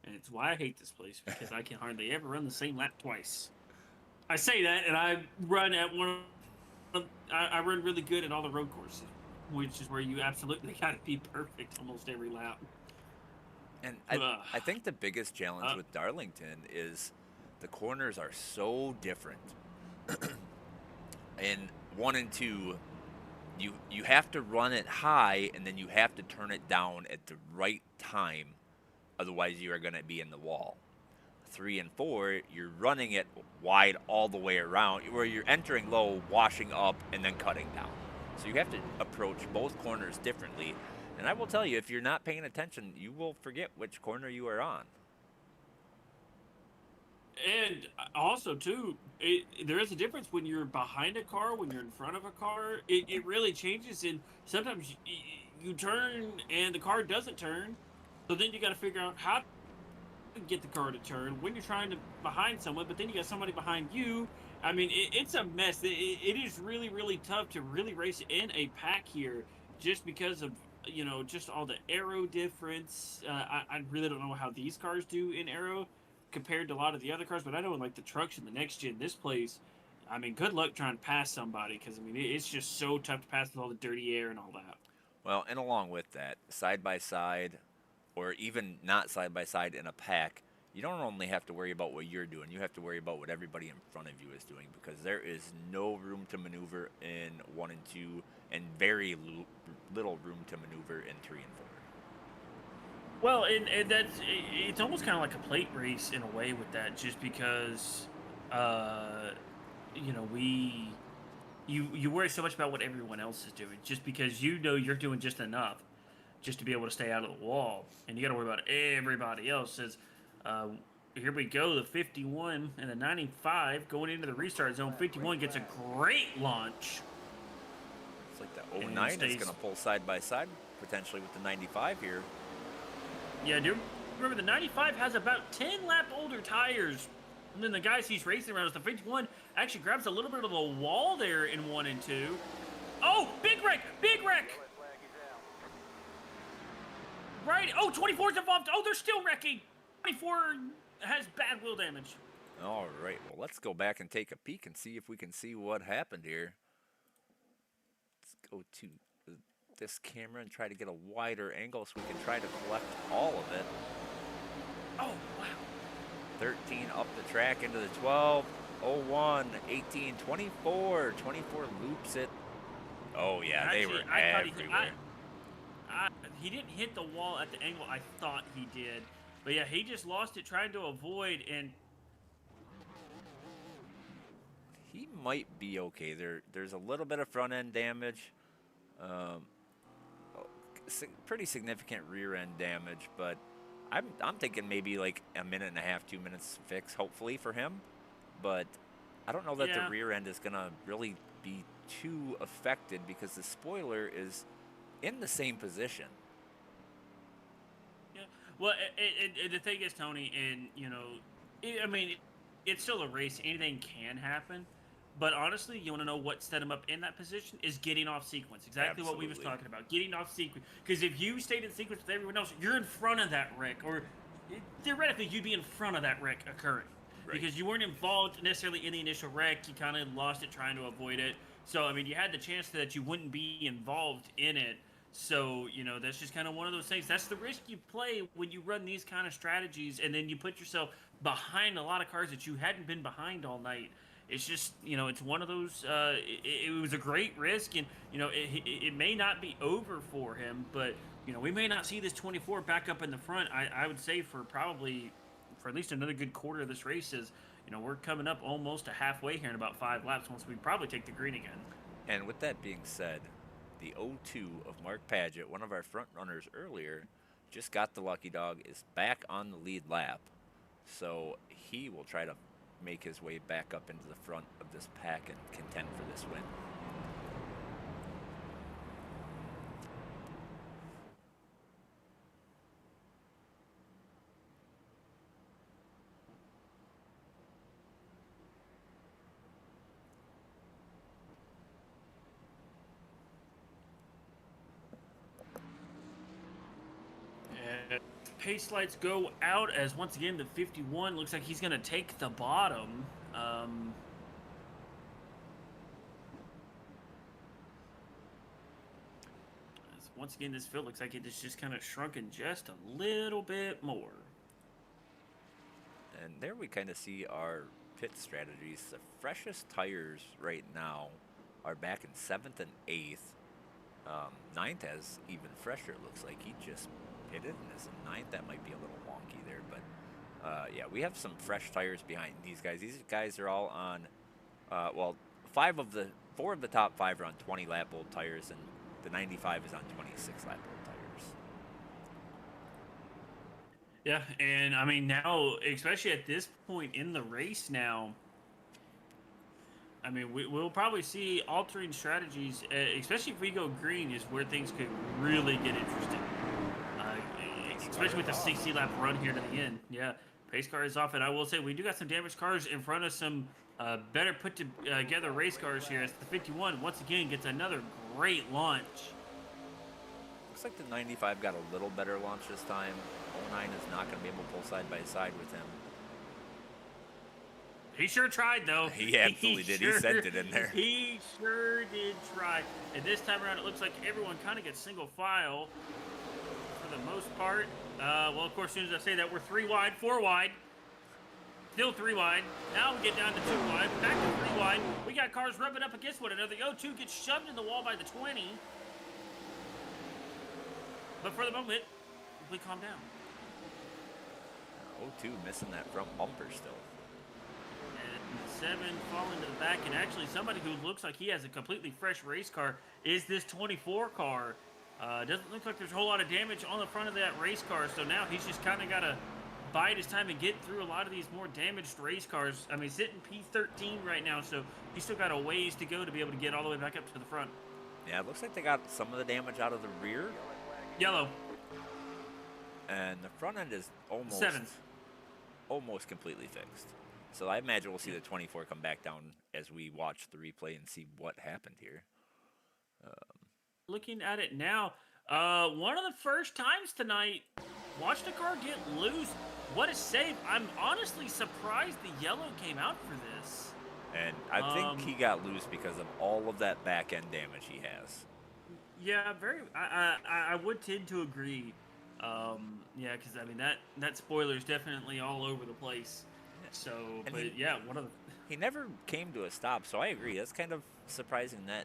And it's why I hate this place, because I can hardly ever run the same lap twice. I say that, and I run I run really good at all the road courses, which is where you absolutely got to be perfect almost every lap. And I think the biggest challenge with Darlington is the corners are so different. In 1 and 2, you have to run it high, and then you have to turn it down at the right time. Otherwise, you are going to be in the wall. 3 and 4, you're running it wide all the way around, where you're entering low, washing up, and then cutting down. So you have to approach both corners differently. And I will tell you, if you're not paying attention, you will forget which corner you are on. And also, too, there is a difference when you're behind a car, when you're in front of a car. It really changes, and sometimes you turn and the car doesn't turn. So then you got to figure out how to get the car to turn when you're trying to behind someone, but then you got somebody behind you. I mean, it's a mess. It is really, really tough to really race in a pack here, just because of, you know, just all the aero difference. I really don't know how these cars do in aero compared to a lot of the other cars, but I know in like the trucks in the next gen, this place, I mean, good luck trying to pass somebody, because I mean, it's just so tough to pass with all the dirty air and all that. Well, and along with that, side by side, or even not side by side in a pack, you don't only have to worry about what you're doing, you have to worry about what everybody in front of you is doing, because there is no room to maneuver in 1 and 2, and very little room to maneuver in 3 and 4. Well, and it's almost kind of like a plate race in a way with that, just because, you know, you worry so much about what everyone else is doing, just because you know you're doing just enough just to be able to stay out of the wall, and you got to worry about everybody else. As here we go, the 51 and the 95 going into the restart zone. 51 gets a great launch. It's like the 09 is going to pull side by side potentially with the 95 here. Yeah, do you remember the 95 has about 10 lap older tires and then the guys he's racing around. The 51 actually grabs a little bit of a wall there in 1 and 2. Oh, big wreck! Big wreck! Right. Oh, 24's involved. Oh, they're still wrecking. 24 has bad wheel damage. All right. Well, let's go back and take a peek and see if we can see what happened here. Let's go to this camera and try to get a wider angle so we can try to collect all of it. Oh, wow. 13 up the track into the 12. 01, 18, 24. 24 loops it Oh yeah, Actually, they were I thought everywhere. he didn't hit the wall at the angle I thought he did. But yeah, he just lost it trying to avoid, and He might be okay. There's a little bit of front end damage, um, pretty significant rear end damage, but I'm thinking maybe like a minute and a half, 2 minutes fix, hopefully for him. But I don't know that the yeah. rear end is gonna really be too affected because the spoiler is in the same position. Yeah. Well, the thing is, Tony, and I mean, it's still a race. Anything can happen. But honestly, you want to know what set him up in that position is getting off sequence. Exactly what we was Absolutely. talking about, getting off sequence. Because if you stayed in sequence with everyone else, you're in front of that wreck, or theoretically, you'd be in front of that wreck occurring. Right. Because you weren't involved necessarily in the initial wreck, you kind of lost it trying to avoid it. So I mean, you had the chance that you wouldn't be involved in it. So, that's just kind of one of those things. That's the risk you play when you run these kind of strategies, and then you put yourself behind a lot of cars that you hadn't been behind all night. It's just, it's one of those. It was a great risk, and it may not be over for him, but we may not see this 24 back up in the front. I would say for at least another good quarter of this race is, we're coming up almost to halfway here in about 5 laps. Once we probably take the green again. And with that being said, the 0-2 of Mark Paget, one of our front runners earlier, just got the lucky dog, is back on the lead lap. So he will try to make his way back up into the front of this pack and contend for this win. Pace lights go out as once again the 51 looks like he's going to take the bottom. Once again, this field looks like it is just kind of shrunken just a little bit more. And there we kind of see our pit strategies. The freshest tires right now are back in 7th and 8th. 9th has even fresher, it looks like. He just pitted and is in 9th. That might be a little wonky there, but yeah, we have some fresh tires behind these guys. These guys are all on, well, 4 of the top 5 are on 20 lap old tires, and the 95 is on 26 lap old tires. Yeah, and I mean now, especially at this point in the race now, I mean, we'll probably see altering strategies, especially if we go green, is where things could really get interesting. Especially with the 60-lap run here to the end. Yeah, pace car is off, and I will say we do got some damaged cars in front of some better put-together race cars here. As the 51, once again, gets another great launch. Looks like the 95 got a little better launch this time. 09 is not going to be able to pull side by side with him. He sure tried, though. He absolutely did. He sent it in there. He sure did try. And this time around, it looks like everyone kind of gets single file for the most part. Well, of course, as soon as I say that, we're 3 wide, 4 wide. Still 3 wide. Now we get down to 2 wide. Back to 3 wide. We got cars rubbing up against one another. The 02 gets shoved in the wall by the 20. But for the moment, we calm down. 02 missing that front bumper still. 7 falling to the back, and actually somebody who looks like he has a completely fresh race car is this 24 car. Doesn't look like there's a whole lot of damage on the front of that race car, so now he's just kind of got to bide his time and get through a lot of these more damaged race cars. I mean, he's sitting P13 right now, so he's still got a ways to go to be able to get all the way back up to the front. Yeah, it looks like they got some of the damage out of the rear. Yellow. And the front end is almost completely fixed. So I imagine we'll see the 24 come back down as we watch the replay and see what happened here. Looking at it now, one of the first times tonight, watched a car get loose. What a save. I'm honestly surprised the yellow came out for this. And I think he got loose because of all of that back end damage he has. Yeah, I would tend to agree. Yeah, because I mean that spoiler is definitely all over the place. So, and but yeah, one of the... He never came to a stop, so I agree. That's kind of surprising that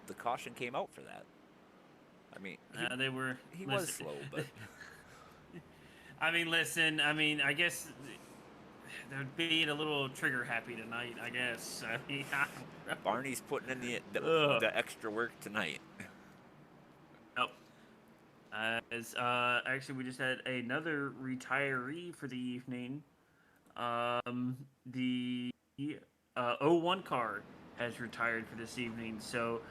the caution came out for that. I mean, he was slow, but I mean, listen. I mean, I guess they're being a little trigger happy tonight. I guess. I mean, Barney's putting in the extra work tonight. Nope. Actually, we just had another retiree for the evening. The 01 car has retired for this evening, so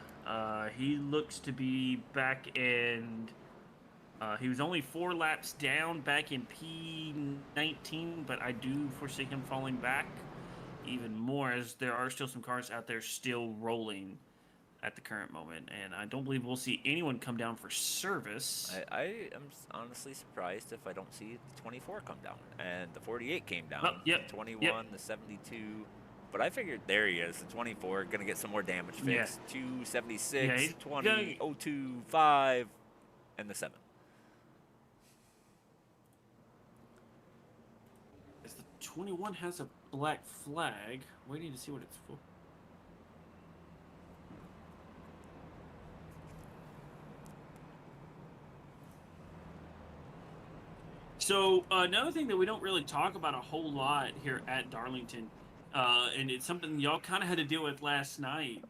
he looks to be back in. He was only 4 laps down back in P19, but I do foresee him falling back even more, as there are still some cars out there still rolling at the current moment, and I don't believe we'll see anyone come down for service. I am honestly surprised if I don't see the 24 come down, and the 48 came down. Oh, yep. The 21, the 72, but I figured there he is. The 24 gonna get some more damage fixed. 276, 20, 02, 5, and the 7. As the 21 has a black flag, waiting to see what it's for. So another thing that we don't really talk about a whole lot here at Darlington, and it's something y'all kind of had to deal with last night,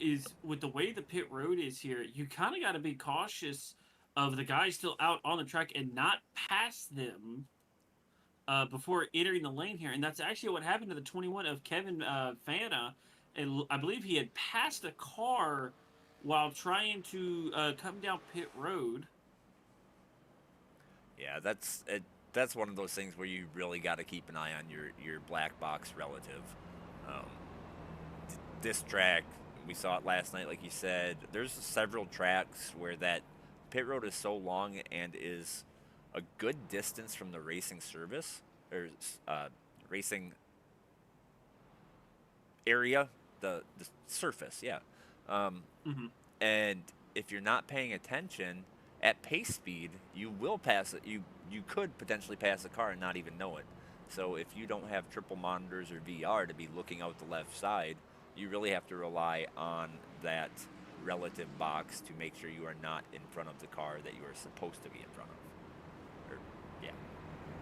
is with the way the pit road is here, you kind of got to be cautious of the guys still out on the track and not pass them before entering the lane here. And that's actually what happened to the 21 of Kevin Fana. And I believe he had passed a car while trying to come down pit road. Yeah, that's one of those things where you really got to keep an eye on your black box relative. This track, we saw it last night, like you said. There's several tracks where that pit road is so long and is a good distance from the racing service or racing area, the surface, yeah. And if you're not paying attention at pace speed, you will pass it. You could potentially pass a car and not even know it. So if you don't have triple monitors or VR to be looking out the left side, you really have to rely on that relative box to make sure you are not in front of the car that you are supposed to be in front of. Or, yeah,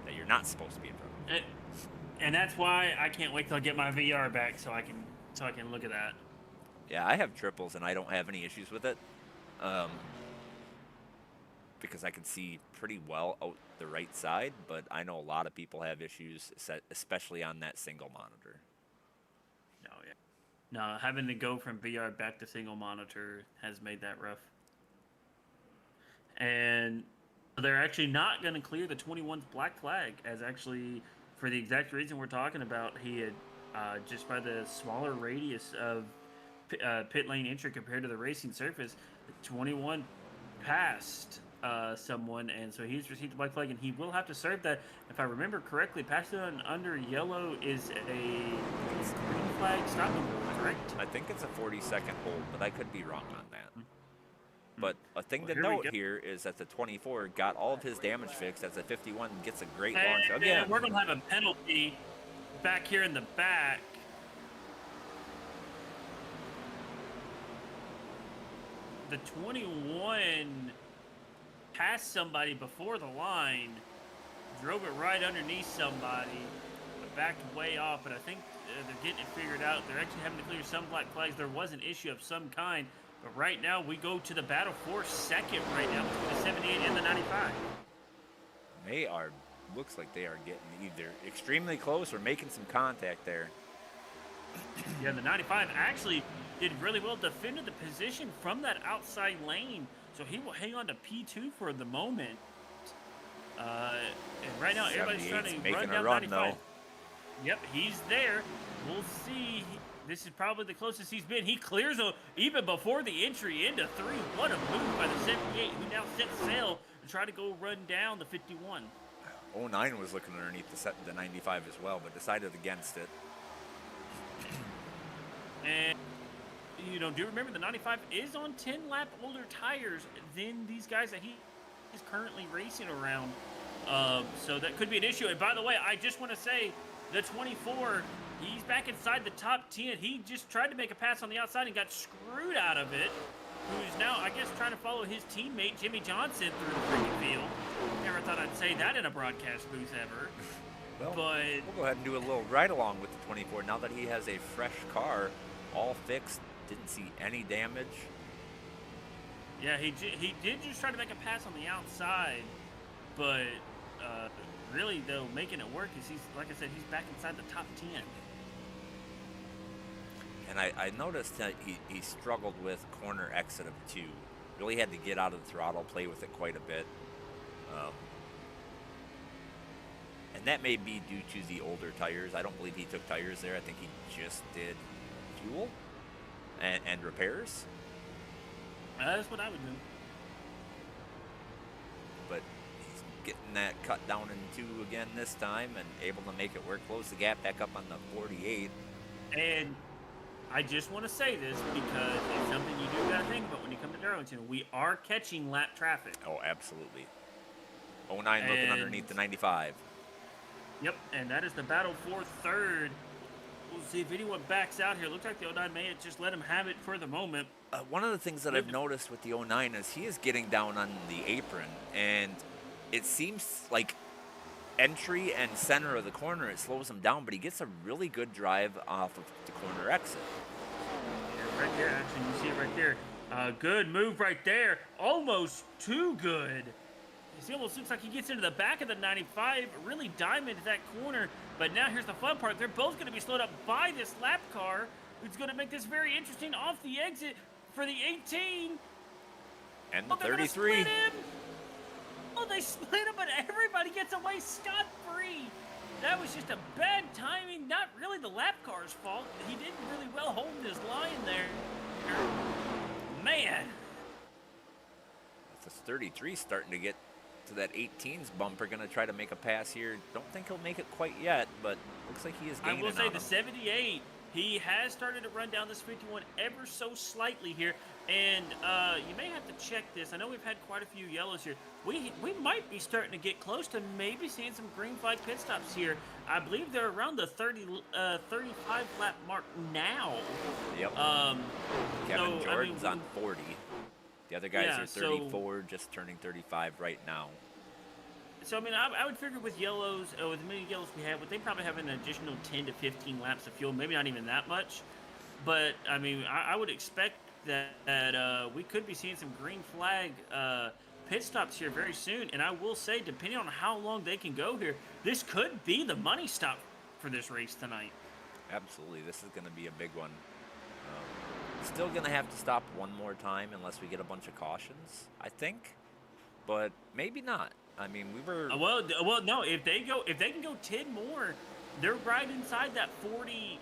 that you're not supposed to be in front of. And that's why I can't wait till I get my VR back so I can look at that. Yeah, I have triples and I don't have any issues with it. Because I can see pretty well out the right side, but I know a lot of people have issues, especially on that single monitor. No, having to go from VR back to single monitor has made that rough. And they're actually not going to clear the 21's black flag, as actually, for the exact reason we're talking about, he had, just by the smaller radius of pit lane entry compared to the racing surface, the 21 passed someone, and so he's received the black flag, and he will have to serve that. If I remember correctly, passing on under yellow is a green flag stopping rule, correct? I think it's a 40-second hold, but I could be wrong on that. But a thing to note here is that the 24 got all of his damage fixed, as the 51 gets a great launch again. We're going to have a penalty back here in the back. The 21 passed somebody before the line, drove it right underneath somebody, but backed way off. But I think they're getting it figured out. They're actually having to clear some black flags. There was an issue of some kind, but right now we go to the battle for second right now between the 78 and the 95. They are, looks like they are getting either extremely close or making some contact there. Yeah, the 95 actually did really well, defended the position from that outside lane. So he will hang on to P2 for the moment. And right now, everybody's trying to run down 95. Though. Yep, he's there. We'll see. This is probably the closest he's been. He clears even before the entry into 3. What a move by the 78, who now sets sail to try to go run down the 51. 09 was looking underneath the 95 as well, but decided against it. And you know, do remember the 95 is on 10-lap older tires than these guys that he is currently racing around. So that could be an issue. And by the way, I just want to say the 24, He's back inside the top 10. He just tried to make a pass on the outside and got screwed out of it. Who's now, I guess, trying to follow his teammate, Jimmy Johnson, through the freaking field. Never thought I'd say that in a broadcast booth ever. Well, But we'll go ahead and do a little ride-along with the 24 now that he has a fresh car, all fixed, didn't see any damage. yeah, he did just try to make a pass on the outside, but really, though, making it work is he's, like I said, he's back inside the top 10. And I noticed that he struggled with corner exit of 2. Really had to get out of the throttle, play with it quite a bit. And that may be due to the older tires. I don't believe he took tires there. I think he just did fuel and repairs. That's what I would do. But he's getting that cut down in 2 again this time and able to make it work, close the gap back up on the 48. And I just want to say this because it's something you do got to think about when you come to Darlington. We are catching lap traffic. Oh, absolutely. 09 looking And- underneath the 95. Yep, and that is the battle for third. We'll see if anyone backs out here. Looks like the 09 may have just let him have it for the moment. One of the things that I've noticed with the 09 is he is getting down on the apron, and it seems like entry and center of the corner, it slows him down, but he gets a really good drive off of the corner exit. Yeah, right there, actually, you see it right there. Good move right there. Almost too good. He almost looks like he gets into the back of the 95, really diamond that corner. But now here's the fun part. They're both going to be slowed up by this lap car, who's going to make this very interesting off the exit for the 18. And the Oh, they're gonna 33. split him. Oh, they split him, but everybody gets away scot-free. That was just a bad timing. Not really the lap car's fault. He did really well holding his line there. Man. This 33 starting to get to that 18's bumper, going to try to make a pass here. Don't think he'll make it quite yet, but looks like he is gaining I will say on the him. 78, he has started to run down this 51 ever so slightly here. And you may have to check this. I know we've had quite a few yellows here. We might be starting to get close to maybe seeing some green flag pit stops here. I believe they're around the 35 lap mark now. Yep. so, Kevin Jordan's on 40. The other guys Yeah, are 34, just turning 35 right now. So, I mean, I would figure with yellows, with the many yellows we have, they probably have an additional 10 to 15 laps of fuel, maybe not even that much. But, I mean, I would expect that we could be seeing some green flag pit stops here very soon. And I will say, depending on how long they can go here, this could be the money stop for this race tonight. Absolutely. This is going to be a big one. Still going to have to stop one more time unless we get a bunch of cautions, I think. But maybe not. I mean, we were... Well, no. If they can go 10 more, they're right inside that 40,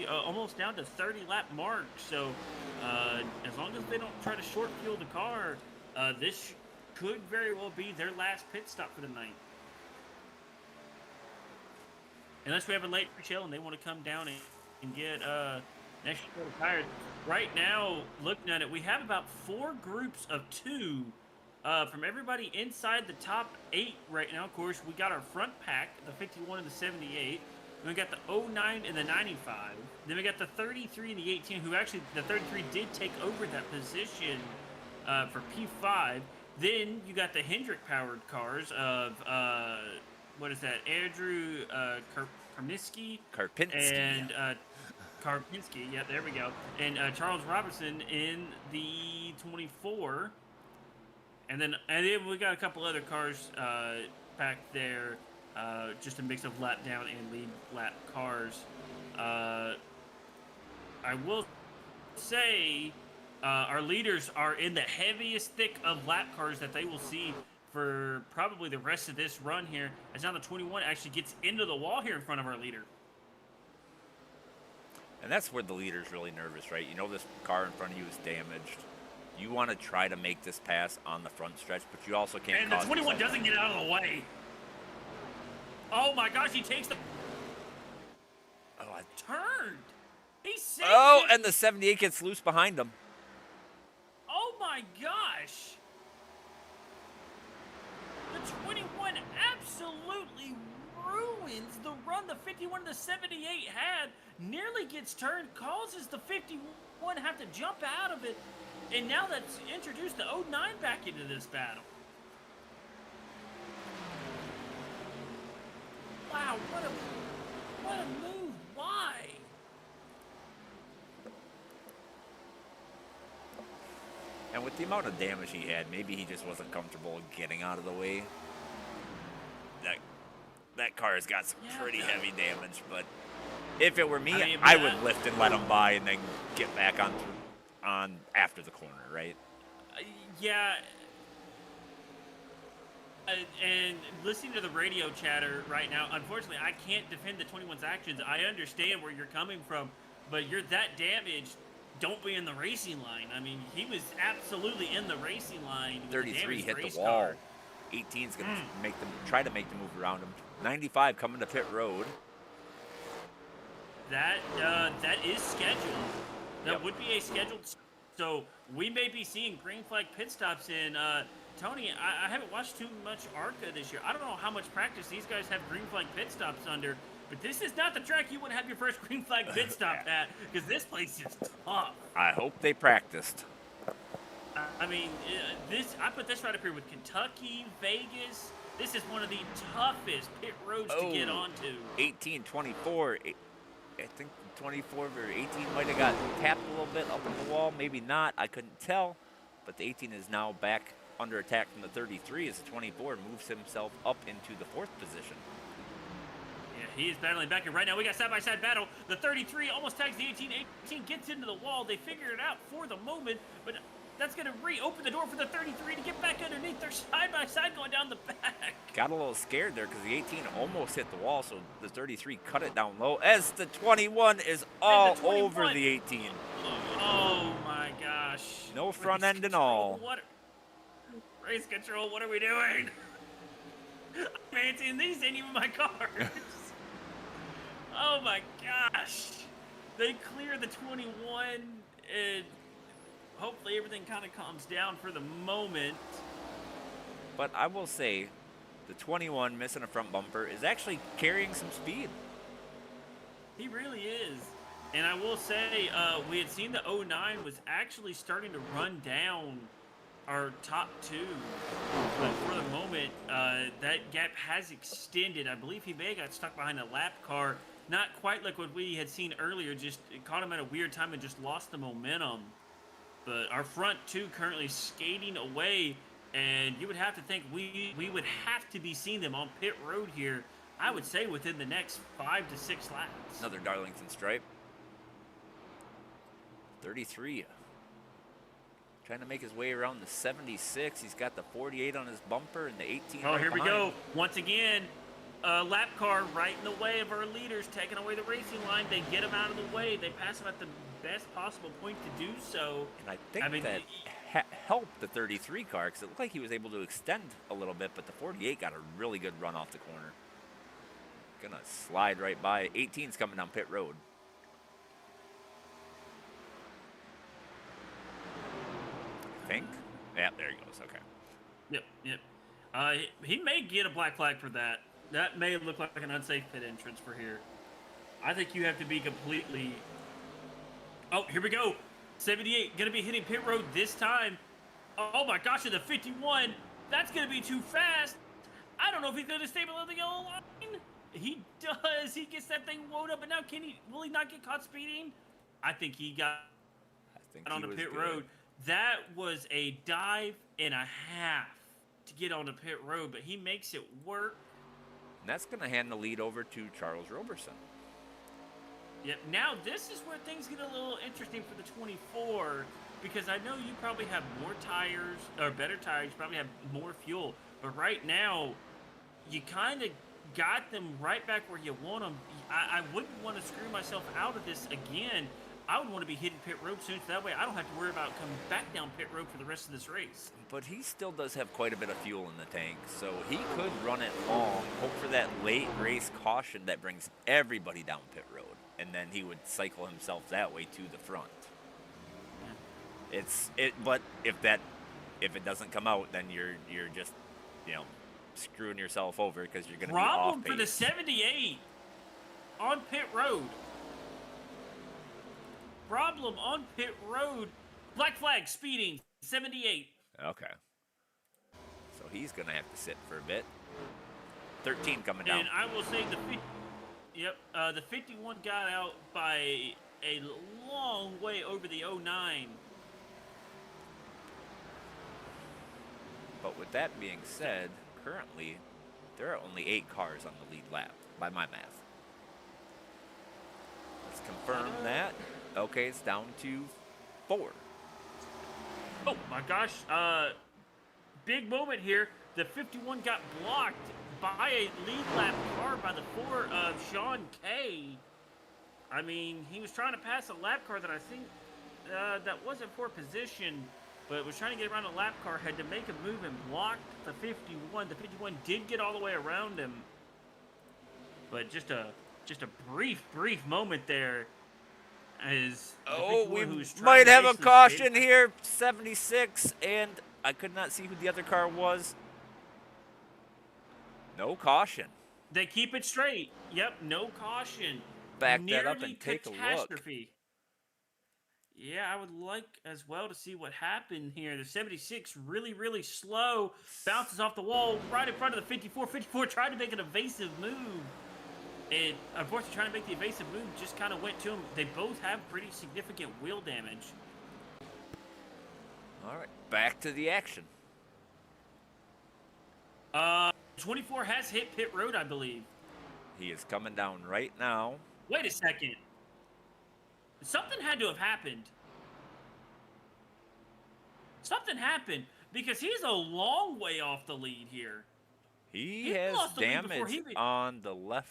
almost down to 30 lap mark. So, as long as they don't try to short fuel the car, this could very well be their last pit stop for the night. Unless we have a late chill and they want to come down and get next year tires. Right now, looking at it, we have about 4 groups of 2 from everybody inside the top 8 right now. Of course, we got our front pack, the 51 and the 78. Then we got the 09 and the 95. Then we got the 33 and the 18, who actually, the 33 did take over that position for P5. Then you got the Hendrick-powered cars of, what is that, Andrew Karpinski. And Karpinski, yeah, there we go. And Charles Robertson in the 24. And then we got a couple other cars back there, just a mix of lap down and lead lap cars. I will say our leaders are in the heaviest thick of lap cars that they will see for probably the rest of this run here, as now the 21 actually gets into the wall here in front of our leader. And that's where the leader's really nervous, right? You know this car in front of you is damaged. You want to try to make this pass on the front stretch, but you also can't. And the 21 doesn't get out of the way. Oh my gosh, he takes the turned. He saved it. And the 78 gets loose behind him. Oh my gosh. The 21 absolutely ruins the run the 51 to 78 had. Nearly gets turned, causes the 51 to have to jump out of it, and now that's introduced the 09 back into this battle. Wow, what a move. Why? And with the amount of damage he had, maybe he just wasn't comfortable getting out of the way. That car has got some pretty heavy damage, but if it were me, I would lift and let him by and then get back on after the corner, right? Yeah. And listening to the radio chatter right now, unfortunately, I can't defend the 21's actions. I understand where you're coming from, but you're that damaged. Don't be in the racing line. I mean, he was absolutely in the racing line. 33 hit the wall. 18's going to try to make the move around him. 95 coming to pit road. That is scheduled. That would be a scheduled. So we may be seeing green flag pit stops in. Tony, I haven't watched too much ARCA this year. I don't know how much practice these guys have green flag pit stops under, but this is not the track you want to have your first green flag pit stop at, because this place is tough. I hope they practiced. I mean, I put this right up here with Kentucky, Vegas. This is one of the toughest pit roads to get onto. 18, 24. I think 24 or 18 might have got tapped a little bit up on the wall. Maybe not. I couldn't tell. But the 18 is now back under attack from the 33 as the 24 moves himself up into the 4th position. Yeah, he is battling back. And right now we got side-by-side battle. The 33 almost tags the 18. 18 gets into the wall. They figure it out for the moment, but that's going to reopen the door for the 33 to get back underneath. They're side-by-side going down the back. Got a little scared there because the 18 almost hit the wall, so the 33 cut it down low as the 21 is all over the 18. Oh, my gosh. No front end and all. Race control, what are we doing? I ain't seen these in even my cars. Oh, my gosh. They clear the 21 and hopefully everything kind of calms down for the moment. But I will say, the 21 missing a front bumper is actually carrying some speed. He really is. And I will say, we had seen the 09 was actually starting to run down our top two. But for the moment, that gap has extended. I believe he may have got stuck behind a lap car. Not quite like what we had seen earlier. Just it caught him at a weird time and just lost the momentum. But our front two currently skating away, and you would have to think we would have to be seeing them on pit road here, I would say within the next 5 to 6 laps. Another Darlington stripe. 33. Trying to make his way around the 76. He's got the 48 on his bumper and the 18 Oh, right here we behind. go. Once again, lap car right in the way of our leaders, taking away the racing line. They get him out of the way. They pass him at the best possible point to do so. And I think that helped the 33 car because it looked like he was able to extend a little bit, but the 48 got a really good run off the corner. Gonna slide right by. 18's coming down pit road. I think. Yeah, there he goes. Okay. Yep. He may get a black flag for that. That may look like an unsafe pit entrance for here. I think you have to be completely... Oh, here we go. 78 going to be hitting pit road this time. Oh my gosh, and the 51. That's going to be too fast. I don't know if he's going to stay below the yellow line. He does. He gets that thing wound up, but now will he not get caught speeding? I think he got on the pit road. That was a dive and a half to get on the pit road, but he makes it work. And that's going to hand the lead over to Charles Roberson. Yep. Now this is where things get a little interesting for the 24, because I know you probably have more tires, or better tires, you probably have more fuel. But right now, you kind of got them right back where you want them. I wouldn't want to screw myself out of this again. I would want to be hitting pit road soon, so that way I don't have to worry about coming back down pit road for the rest of this race. But he still does have quite a bit of fuel in the tank, so he could run it long, hope for that late race caution that brings everybody down pit road, and then he would cycle himself that way to the front. Yeah. But if it doesn't come out, then you're just, screwing yourself over because you're going to be off Problem pace. for the 78 on pit road. Problem on pit road. Black flag, speeding, 78. Okay. So he's going to have to sit for a bit. 13 coming down. And I will say the 51 got out by a long way over the 09. But with that being said, currently, there are only 8 cars on the lead lap, by my math. Let's confirm that. Okay, it's down to 4. Oh my gosh, big moment here. The 51 got blocked by a lead lap car by the 4 of Sean Kay. I mean, he was trying to pass a lap car that I think that wasn't for position, but was trying to get around a lap car, had to make a move and blocked the 51. The 51 did get all the way around him. But just a brief moment there. As we might have a caution here. 76, and I could not see who the other car was. No caution. They keep it straight. Yep, no caution. Back that up and take a look. Yeah, I would like as well to see what happened here. The 76 really slow. Bounces off the wall right in front of the 54. 54 tried to make an evasive move. And unfortunately, trying to make the evasive move just kind of went to him. They both have pretty significant wheel damage. All right, back to the action. 24 has hit pit road, I believe. He is coming down right now. Wait a second. Something had to have happened. Something happened because he's a long way off the lead here. He has damage on the left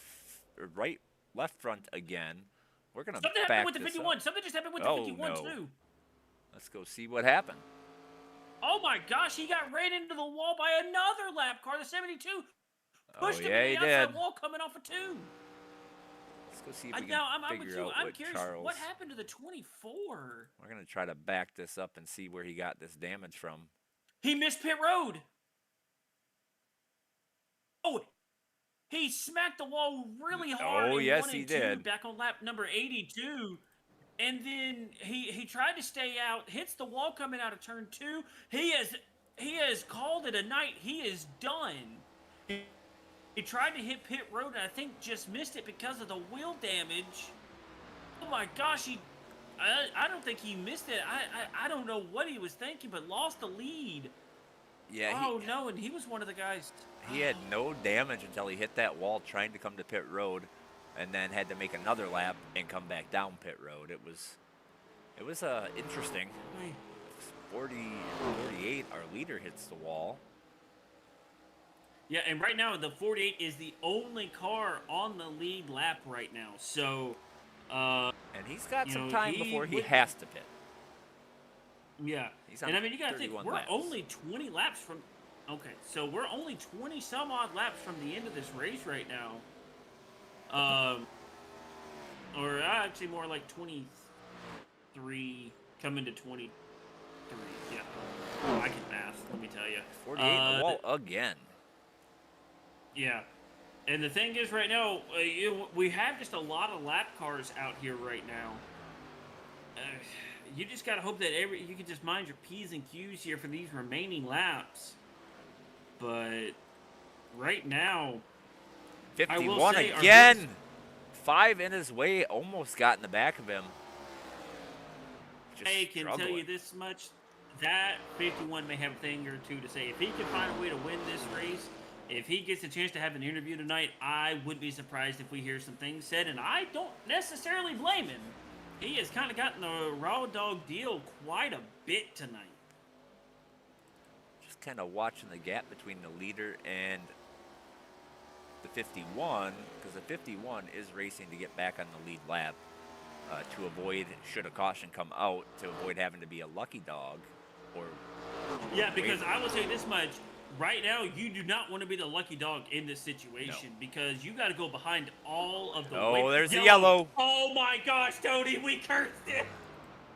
front again. We're gonna Something back happened with the 51. Up. Something just happened with the 51 too. Let's go see what happened. Oh my gosh, he got ran into the wall by another lap car, the 72. Pushed him to the outside wall coming off of 2. Let's go see if we can figure out what curious, Charles... what happened to the 24? We're going to try to back this up and see where he got this damage from. He missed pit road. Oh, he smacked the wall really hard. Oh, yes, he did. Back on lap number 82. And then he tried to stay out, hits the wall coming out of turn 2. He has called it a night. He is done. He tried to hit pit road and I think just missed it because of the wheel damage. Oh my gosh, I don't think he missed it. I don't know what he was thinking, but lost the lead. Yeah. Oh no, and he was one of the guys. He had no damage until he hit that wall trying to come to pit road, and then had to make another lap and come back down pit road. It was interesting. 48, our leader hits the wall. Yeah, and right now the 48 is the only car on the lead lap right now. So, and he's got some time before he has to pit. Yeah, and I mean you gotta think we're laps. only 20 laps from. Okay, so we're only 20 some odd laps from the end of this race right now. Or actually more like 23 coming to 23. Yeah, I can math. Let me tell you. 48 in the wall again. Yeah, and the thing is, right now we have just a lot of lap cars out here right now. You just gotta hope that you can just mind your P's and Q's here for these remaining laps. But right now, 51 again. 5 in his way, almost got in the back of him. I can tell you this much: that 51 may have a thing or two to say. If he can find a way to win this race. If he gets a chance to have an interview tonight, I wouldn't be surprised if we hear some things said, and I don't necessarily blame him. He has kind of gotten the raw dog deal quite a bit tonight. Just kind of watching the gap between the leader and the 51, because the 51 is racing to get back on the lead lap to avoid, should a caution come out, to avoid having to be a lucky dog. Yeah, because I will say this much. Right now, you do not want to be the lucky dog in this situation because you got to go behind all of the. Oh, there's the yellow. Oh my gosh, Tony, we cursed it.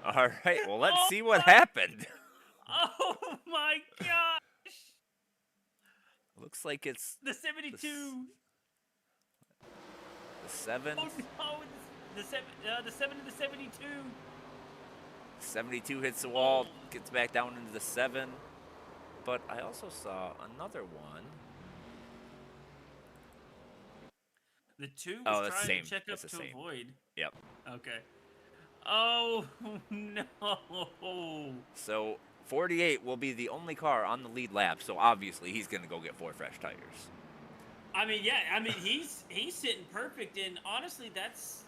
All right, well, let's see what happened. Oh my gosh. Looks like it's The 72. the 7. Oh no, the 7 and the 72. 72 hits the wall, gets back down into the 7. But I also saw another one. The 2 Oh, was that's the trying same. to check up That's the to same. avoid. Yep. Okay. Oh no. So 48 will be the only car on the lead lap. So obviously he's going to go get 4 fresh tires. I mean, yeah. I mean, he's sitting perfect, and honestly, that's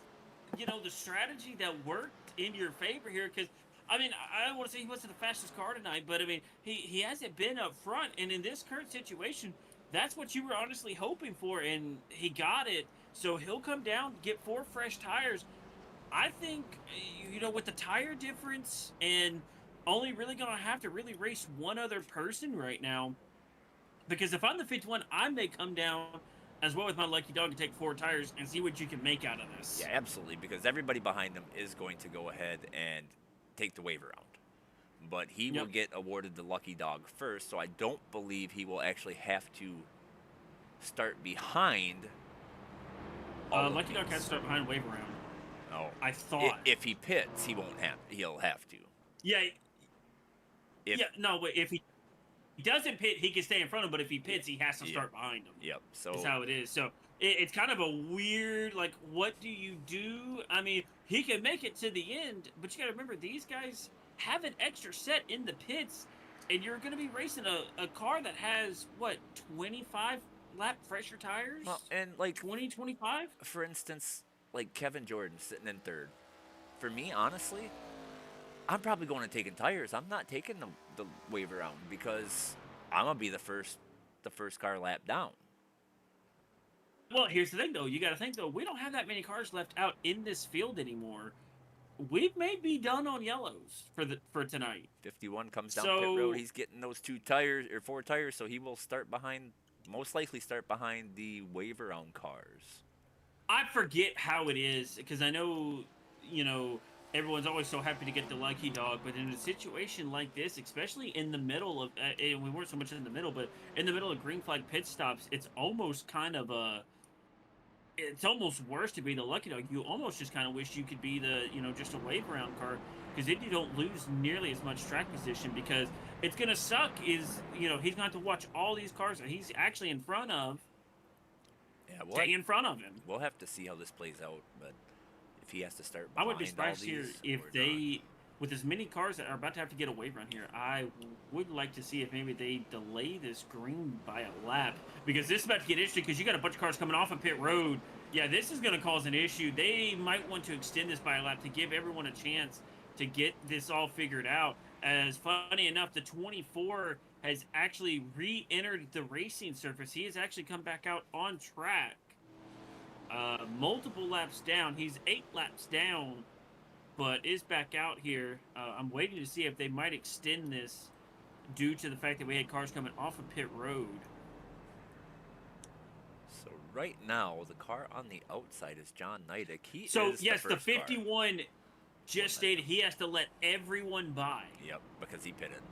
the strategy that worked in your favor here. Because I mean, I don't want to say he wasn't the fastest car tonight, but I mean, he hasn't been up front, and in this current situation, that's what you were honestly hoping for, and he got it. So he'll come down, get 4 fresh tires. I think, with the tire difference and only really going to have to really race one other person right now, because if I'm the 51, I may come down as well with my lucky dog to take 4 tires and see what you can make out of this. Yeah, absolutely, because everybody behind him is going to go ahead and take the wave around. But he will get awarded the lucky dog first, so I don't believe he will actually have to start behind. Lucky dog has to start behind wave around. Oh, I thought. If he pits, he'll have to. Yeah. If he doesn't pit, he can stay in front of him, but if he pits, he has to start behind him. Yep. So that's how it is. So it's kind of a weird, like, what do you do? I mean, he can make it to the end, but you got to remember, these guys have an extra set in the pits, and you're going to be racing a car that has, 25 lap fresher tires? Well, and like 25? For instance, like Kevin Jordan sitting in 3rd. For me, honestly, I'm probably going to taking tires. I'm not taking the wave around because I'm gonna be the first car lap down. Well, here's the thing, though. You got to think, though, we don't have that many cars left out in this field anymore. We may be done on yellows for tonight. 51 comes down pit road. He's getting those 2 tires or 4 tires, so he will most likely start behind the wave around cars. I forget how it is because I know, everyone's always so happy to get the lucky dog, but in a situation like this, especially in the middle of, and we weren't so much in the middle, but in the middle of green flag pit stops, it's almost kind of it's almost worse to be the lucky dog. You almost just kind of wish you could be the, just a wave around car, because then you don't lose nearly as much track position, because it's going to suck is, he's going to have to watch all these cars that he's actually in front of. Yeah, stay in front of him. We'll have to see how this plays out, but if he has to start I would be behind surprised here if they, with as many cars that are about to have to get a wave run here, I would like to see if maybe they delay this green by a lap, because this is about to get interesting, because you got a bunch of cars coming off of pit road. Yeah, this is going to cause an issue. They might want to extend this by a lap to give everyone a chance to get this all figured out. As funny enough, the 24 has actually re-entered the racing surface. He has actually come back out on track. Multiple laps down. He's 8 laps down, but is back out here. I'm waiting to see if they might extend this due to the fact that we had cars coming off of pit road. So right now, the car on the outside is John Neidick. The 51 just stated he has to let everyone by. Yep, because he pitted.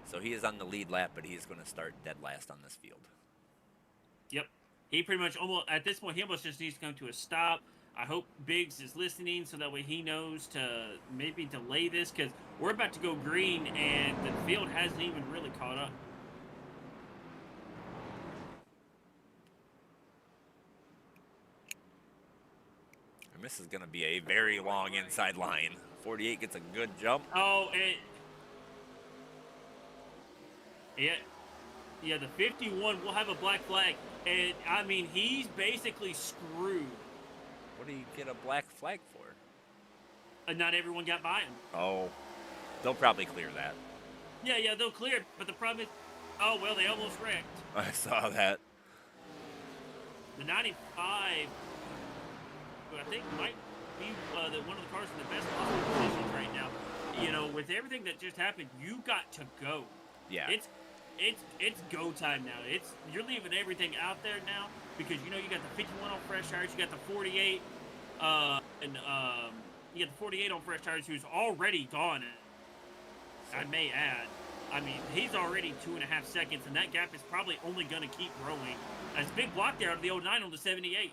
So he is on the lead lap, but he is going to start dead last on this field. Yep. He pretty much at this point, he almost just needs to come to a stop. I hope Biggs is listening so that way he knows to maybe delay this, because we're about to go green and the field hasn't even really caught up. And this is going to be a very long inside line. 48 gets a good jump. Yeah, the 51 will have a black flag. And, I mean, he's basically screwed. What do you get a black flag for? Not everyone got by him. Oh, they'll probably clear that. Yeah, they'll clear it. But the problem is, they almost wrecked. I saw that. The 95, who I think might be one of the cars in the best possible positions right now. With everything that just happened, you got to go. Yeah. It's go time now. You're leaving everything out there now, because you got the 51 on fresh tires, you got the 48, you got the 48 on fresh tires, who's already gone. I may add. I mean, he's already 2.5 seconds, and that gap is probably only going to keep growing. That's a big block there out of the 09 on the 78.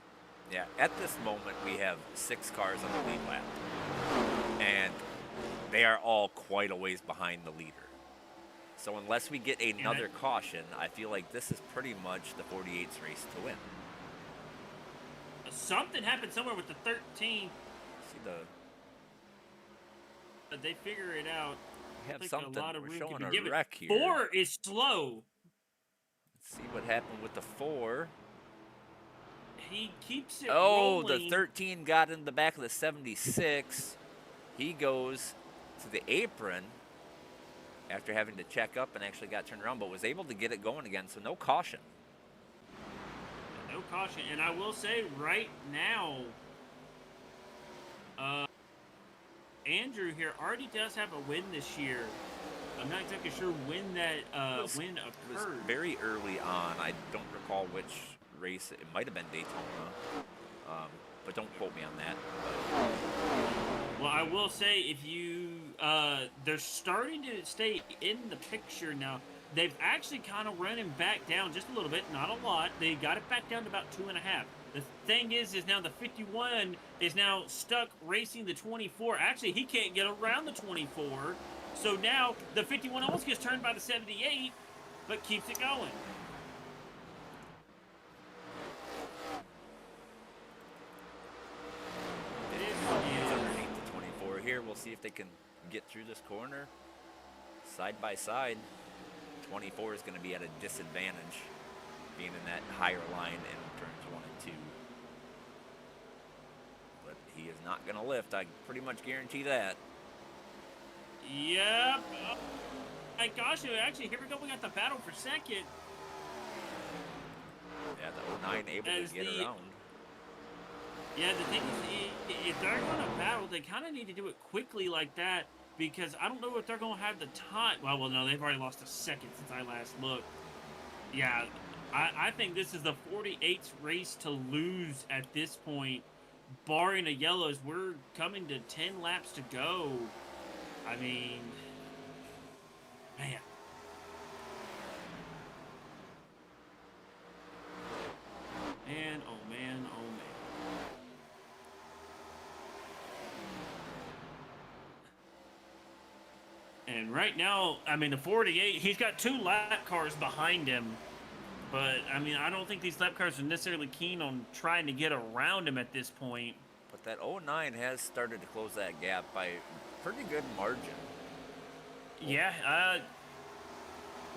Yeah, at this moment, we have 6 cars on the lead lap. And they are all quite a ways behind the leader. So unless we get another caution, I feel like this is pretty much the 48's race to win. Something happened somewhere with the 13. See They figure it out. we have I think something. a lot of We're room showing can be a given. wreck here. 4 is slow. Let's see what happened with the 4. He keeps it Oh, rolling. the 13 got in the back of the 76. He goes to the apron after having to check up and actually got turned around, but was able to get it going again, so no caution. No caution. And I will say right now, Andrew here already does have a win this year. I'm not exactly sure when that win It was occurred. very early on. I don't recall which race. It might have been Daytona, but don't quote me on that. Well, I will say if you, they're starting to stay in the picture now. They've actually kind of run him back down just a little bit, not a lot. They got it back down to about 2.5. The thing is now the 51 is now stuck racing the 24. Actually, he can't get around the 24. So now the 51 almost gets turned by the 78, but keeps it going. It's underneath the 24 here. We'll see if they can get through this corner. Side by side, 24 is going to be at a disadvantage, being in that higher line in turns 1 and 2. But he is not going to lift. I pretty much guarantee that. Yep. Oh, my gosh, actually, here we go. We got the battle for second. Yeah, the 09 able to get around. Yeah, the thing is, if they're going to battle, they kind of need to do it quickly like that, because I don't know if they're going to have the time. Well, no, they've already lost a second since I last looked. Yeah, I think this is the 48's race to lose at this point, barring a yellow, as we're coming to 10 laps to go. I mean, man. Man, oh man, oh man. And right now, I mean, the 48, he's got 2 lap cars behind him. But, I mean, I don't think these lap cars are necessarily keen on trying to get around him at this point. But that 09 has started to close that gap by a pretty good margin. Yeah,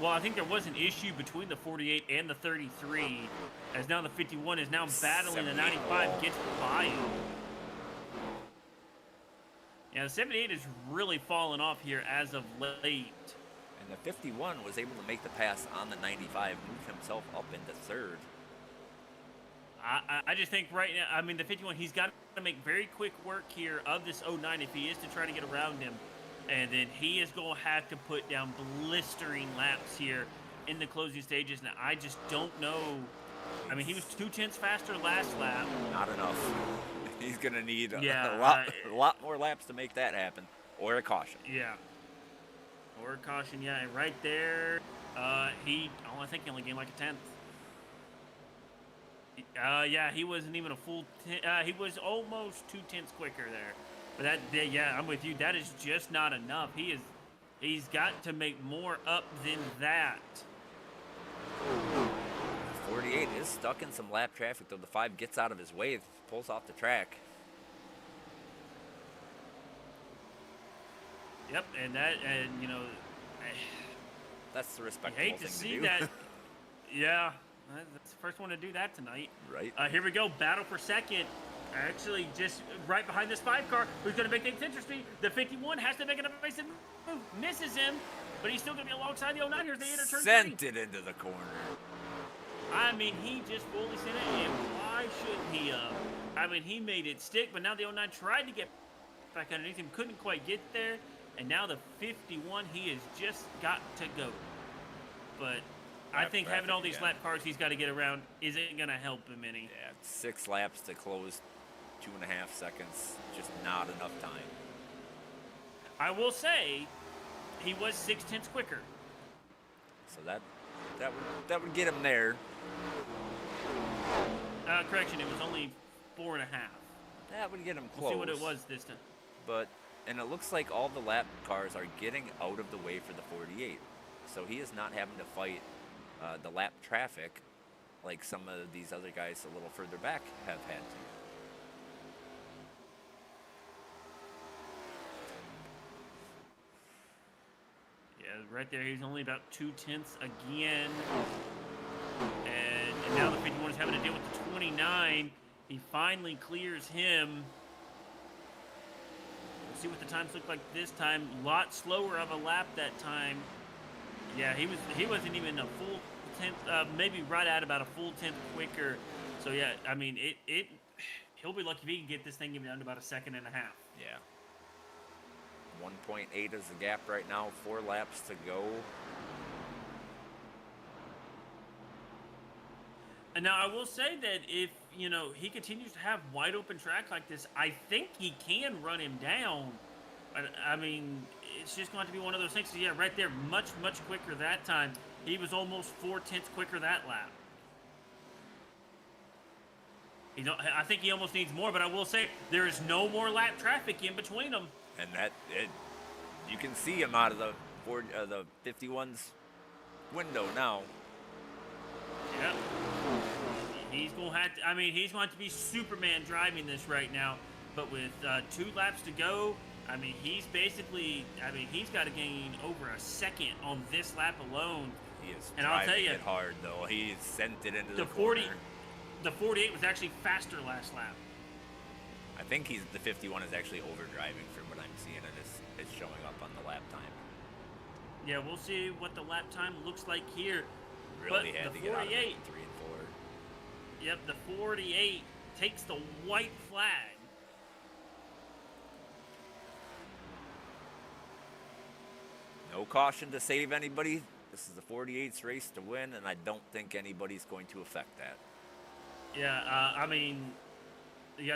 well, I think there was an issue between the 48 and the 33, as now the 51 is now battling the 95, gets by him. Yeah, the 78 is really fallen off here as of late. And the 51 was able to make the pass on the 95, move himself up into 3rd. I just think right now, I mean, the 51, he's got to make very quick work here of this 09 if he is to try to get around him. And then he is going to have to put down blistering laps here in the closing stages. Now, I just don't know. I mean, he was 2/10 faster last lap. Not enough. He's going to need Yeah, a lot more laps to make that happen, or a caution. Yeah. Or a caution, yeah. And right there, I think he only gained like a 10th. Yeah, he wasn't even a full. He was almost 2/10 quicker there. But yeah, I'm with you. That is just not enough. He's got to make more up than that. 48 is stuck in some lap traffic, though. The 5 gets out of his way, pulls off the track. Yep, and you know, That's the I respectable hate thing to see do. that. Yeah, that's the first one to do that tonight. Right. Here we go. Battle for second. Actually, just right behind this 5 car, who's going to make things interesting. The 51 has to make an evasive move, misses him, but he's still going to be alongside the 09 here as they enter turn 3. Sent it into the corner. I mean, he just fully sent it, and why shouldn't he have? I mean, he made it stick, but now the 09 tried to get back underneath him, couldn't quite get there, and now the 51, he has just got to go. But I think having all these lap cars he's got to get around isn't going to help him any. Yeah, 6 laps to close 2.5 seconds, just not enough time. I will say, he was 6/10 quicker. So that would get him there. Correction, it was only 4.5. That would get him close. We'll see what it was this time. And it looks like all the lap cars are getting out of the way for the 48. So he is not having to fight the lap traffic like some of these other guys a little further back have had to. Yeah, right there, he's only about 0.2 again. And now the 51 is having to deal with the 29. He finally clears him. We'll see what the times look like this time. A lot slower of a lap that time. Yeah, he wasn't even a full 10th, maybe right at about a full 10th quicker. So yeah, I mean he'll be lucky if he can get this thing even down to about 1.5 seconds. Yeah. 1.8 is the gap right now. 4 laps to go. And now I will say that if, he continues to have wide open track like this, I think he can run him down. I mean, it's just going to be one of those things. So yeah, right there, much, much quicker that time. He was almost 0.4 quicker that lap. I think he almost needs more, but I will say there is no more lap traffic in between them. And you can see him out of the 51's window now. Yeah. He's going to have to, he's going to be Superman driving this right now. But with 2 laps to go, he's basically, he's got to gain over 1 second on this lap alone. He is and driving I'll tell you, it hard, though. He sent it into the corner. The 48 was actually faster last lap. I think the 51 is actually overdriving from what I'm seeing, and it's showing up on the lap time. Yeah, we'll see what the lap time looks like here. Really but had the to get 48, out of 3 and 4. Yep, the 48 takes the white flag. No caution to save anybody. This is the 48's race to win, and I don't think anybody's going to affect that. Yeah,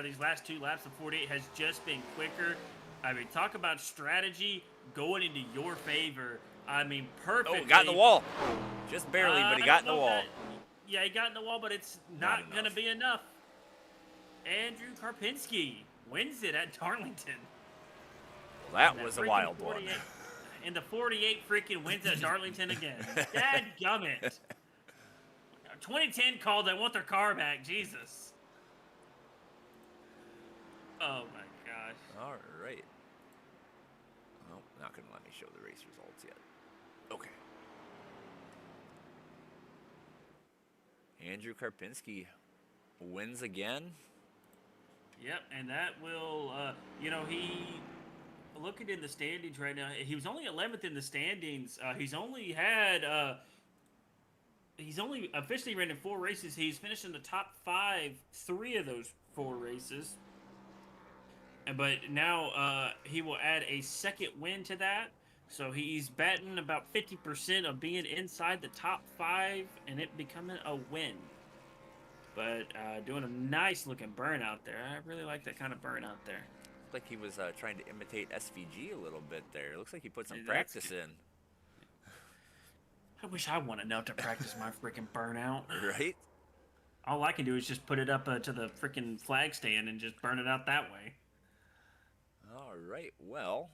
these last 2 laps, the 48 has just been quicker. Talk about strategy going into your favor. Perfectly. Oh, got in the wall. Just barely, but he got in the wall. Yeah, he got in the wall, but it's not going to be enough. Andrew Karpinski wins it at Darlington. Well, that was a wild one. And the 48 freaking wins at Darlington again. Dadgummit. 2010 called, they want their car back. Jesus. Oh, my gosh. All right. Oh, not going to let me show the race results yet. Okay. Andrew Karpinski wins again. Yep, and that will, he, looking in the standings right now, he was only 11th in the standings. He's only officially ran in 4 races. He's finished in the top 5, 3 of those 4 races. But now he will add a second win to that. So he's batting about 50% of being inside the top 5 and it becoming a win. But doing a nice looking burnout there. I really like that kind of burnout there. Looks like he was trying to imitate SVG a little bit there. Looks like he put some practice in. I wish I wanted enough to practice my freaking burnout. Right? All I can do is just put it up to the freaking flag stand and just burn it out that way. All right. Well,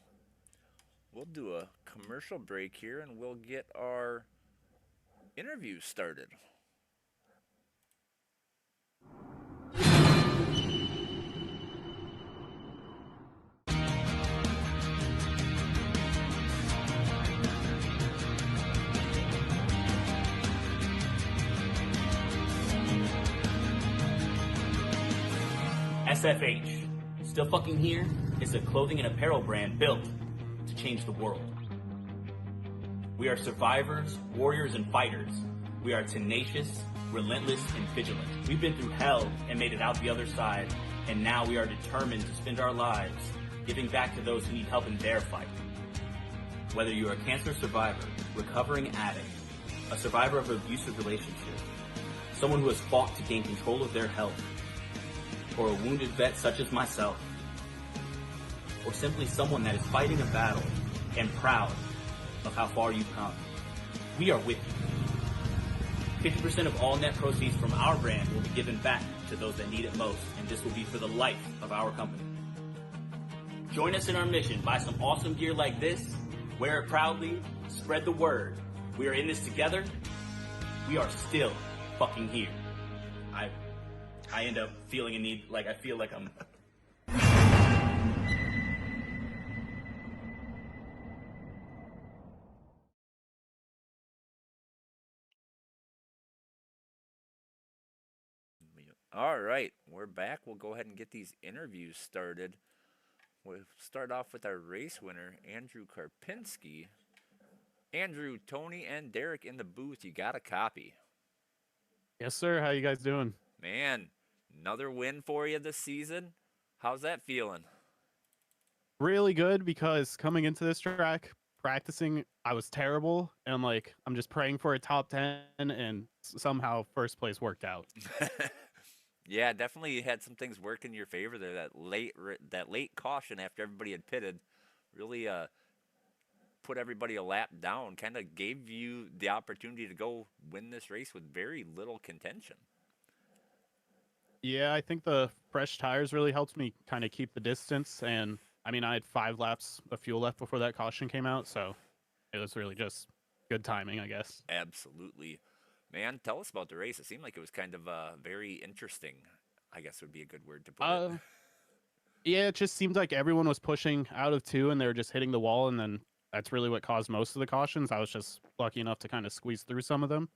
we'll do a commercial break here and we'll get our interview started. SFH, still fucking here, is a clothing and apparel brand built to change the world. We are survivors, warriors, and fighters. We are tenacious, relentless, and vigilant. We've been through hell and made it out the other side, and now we are determined to spend our lives giving back to those who need help in their fight. Whether you are a cancer survivor, recovering addict, a survivor of an abusive relationship, someone who has fought to gain control of their health, or a wounded vet such as myself, or simply someone that is fighting a battle and proud of how far you've come. we are with you. 50% of all net proceeds from our brand will be given back to those that need it most, and this will be for the life of our company. Join us in our mission. Buy some awesome gear like this, wear it proudly, spread the word. We are in this together. We are still fucking here. I end up feeling a need, like I feel like I'm... All right, we're back. We'll go ahead and get these interviews started. We'll start off with our race winner, Andrew Karpinski. Andrew, Tony, and Derek in the booth. You got a copy. Yes, sir. How you guys doing? Man, another win for you this season. How's that feeling? Really good, because coming into this track, practicing, I was terrible, and I'm just praying for a top 10, and somehow first place worked out. Yeah, definitely had some things work in your favor there. That late caution after everybody had pitted really put everybody a lap down. Kind of gave you the opportunity to go win this race with very little contention. Yeah, I think the fresh tires really helped me kind of keep the distance, and I mean, I had 5 laps of fuel left before that caution came out, so it was really just good timing, I guess. Absolutely. Man, tell us about the race. It seemed like it was kind of very interesting, I guess would be a good word to put it. Yeah, it just seemed like everyone was pushing out of 2, and they were just hitting the wall, and then that's really what caused most of the cautions. I was just lucky enough to kind of squeeze through some of them.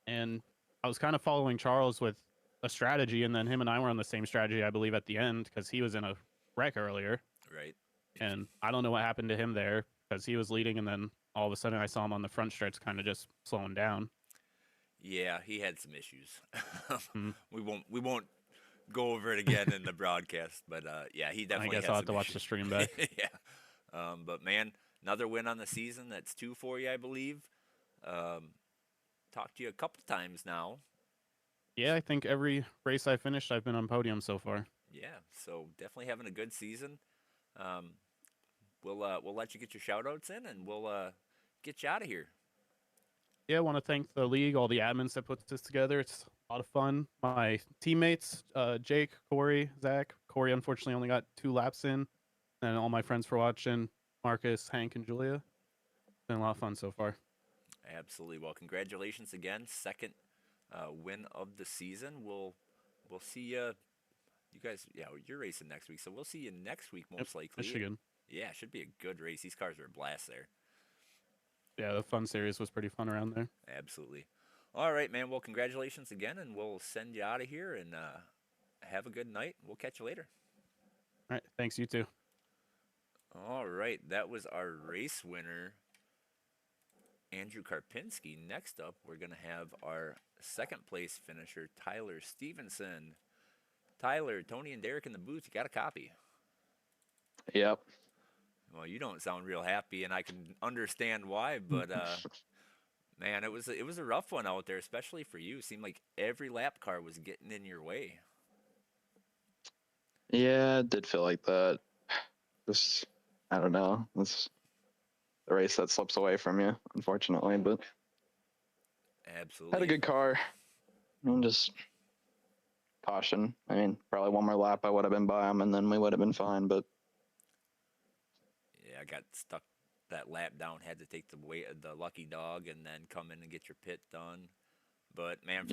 And I was kind of following Charles with a strategy, and then him and I were on the same strategy, I believe, at the end, because he was in a wreck earlier. Right. And I don't know what happened to him there, because he was leading, and then all of a sudden I saw him on the front stretch kind of just slowing down. Yeah, he had some issues. We won't go over it again in the broadcast, but yeah, he definitely. I guess had I'll some have to watch issues. the stream back. Yeah, but man, another win on the season. That's 2 for you, I believe. Talked to you a couple times now. Yeah, I think every race I finished, I've been on podium so far. Yeah, so definitely having a good season. We'll let you get your shout outs in, and we'll get you out of here. Yeah, I want to thank the league, all the admins that put this together. It's a lot of fun. My teammates, Jake, Corey, Zach. Corey, unfortunately, only got 2 laps in. And all my friends for watching, Marcus, Hank, and Julia. It's been a lot of fun so far. Absolutely. Well, congratulations again. Second win of the season. We'll see you. You guys, yeah, you're racing next week, so we'll see you next week most likely. Michigan. Yeah, it should be a good race. These cars are a blast there. Yeah, the fun series was pretty fun around there. Absolutely. All right, man. Well, congratulations again, and we'll send you out of here, and have a good night. We'll catch you later. All right, thanks, you too. All right, that was our race winner, Andrew Karpinski. Next up, we're going to have our second place finisher, Tyler Stevenson. Tyler, Tony, and Derek in the booth. You got a copy? Yep. Well, you don't sound real happy, and I can understand why, but man, it was a rough one out there, especially for you. It seemed like every lap car was getting in your way. Yeah, it did feel like that. Just, I don't know. It's the race that slips away from you, unfortunately, but Absolutely. had a good car. I mean, just caution. I mean, probably one more lap, I would have been by him, and then we would have been fine, but Yeah, I got stuck that lap down, had to take the weight of the lucky dog and then come in and get your pit done. But man,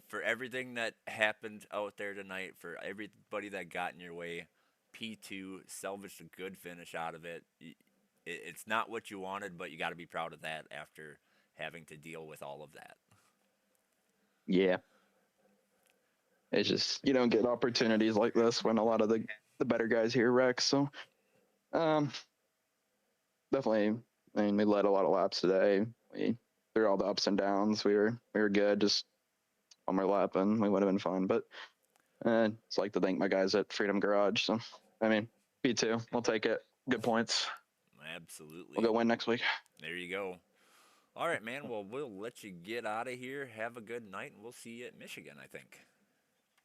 for everything that happened out there tonight, for everybody that got in your way, P2 salvaged a good finish out of it. It's not what you wanted, but you got to be proud of that after having to deal with all of that. yeah. It's just, you don't get opportunities like this when a lot of the better guys here wreck, so definitely, I mean, we led a lot of laps today. We through all the ups and downs, we were good. Just one more lap and we would have been fine. But it's like to thank my guys at Freedom Garage. So I mean, P2, we'll take it. Good points. Absolutely. We'll go win next week. There you go. All right, man. Well, we'll let you get out of here. Have a good night, and we'll see you at Michigan, I think.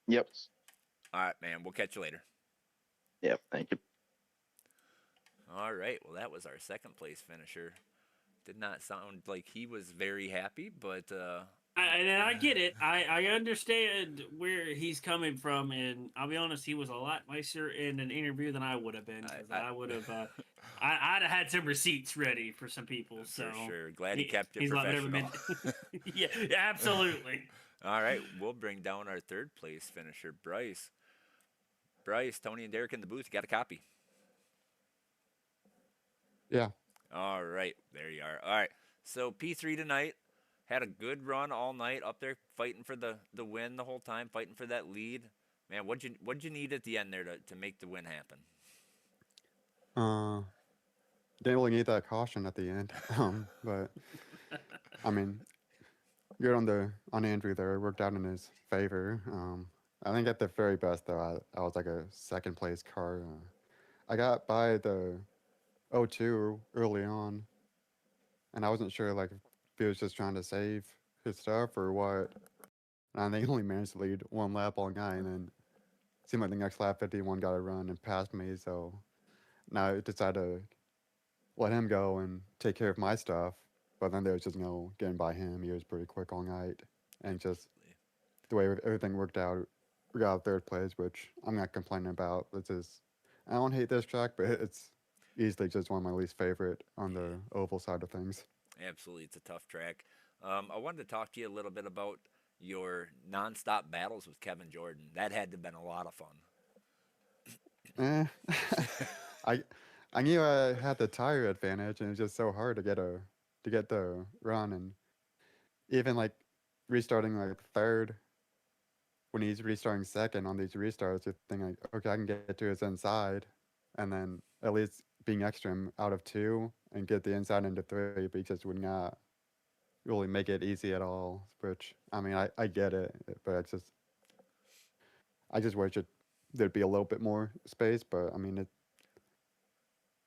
Yep. All right, man. We'll catch you later. Yep. Thank you. All right. Well, that was our second place finisher, Did not sound like he was very happy, but And I get it. I understand where he's coming from, and I'll be honest, he was a lot nicer in an interview than I would have been, because I would have, I'd have had some receipts ready for some people. So for sure. Glad he kept it he's a lot better professional. than yeah, absolutely. All right, we'll bring down our third place finisher, Bryce. Bryce, Tony, and Derek in the booth. You got a copy? Yeah. All right, there you are. All right, so P3 tonight. Had a good run all night up there, fighting for the win the whole time, fighting for that lead. Man, what'd you need at the end there to make the win happen? Didn't really need that caution at the end. But I mean, good on Andrew there. It worked out in his favor. I think at the very best though, I was like a second place car. I got by the 02 early on, and I wasn't sure like if he was just trying to save his stuff or what. And I think he only managed to lead one lap all night, and then it seemed like the next lap 51 got a run and passed me. So now I decided to let him go and take care of my stuff. But then there was just no getting by him. He was pretty quick all night, and just the way everything worked out, we got third place, which I'm not complaining about. I don't hate this track, but it's easily just one of my least favorite on the oval side of things. Absolutely, it's a tough track. I wanted to talk to you a little bit about your nonstop battles with Kevin Jordan. That had to have been a lot of fun. I knew I had the tire advantage, and it was just so hard to get the run, and even like restarting like third when he's restarting second on these restarts, you think like, okay, I can get to his inside, and then at least being extra out of two and get the inside into three, but he just would not really make it easy at all. Which I mean, I get it, but I just wish there'd be a little bit more space. But I mean, it's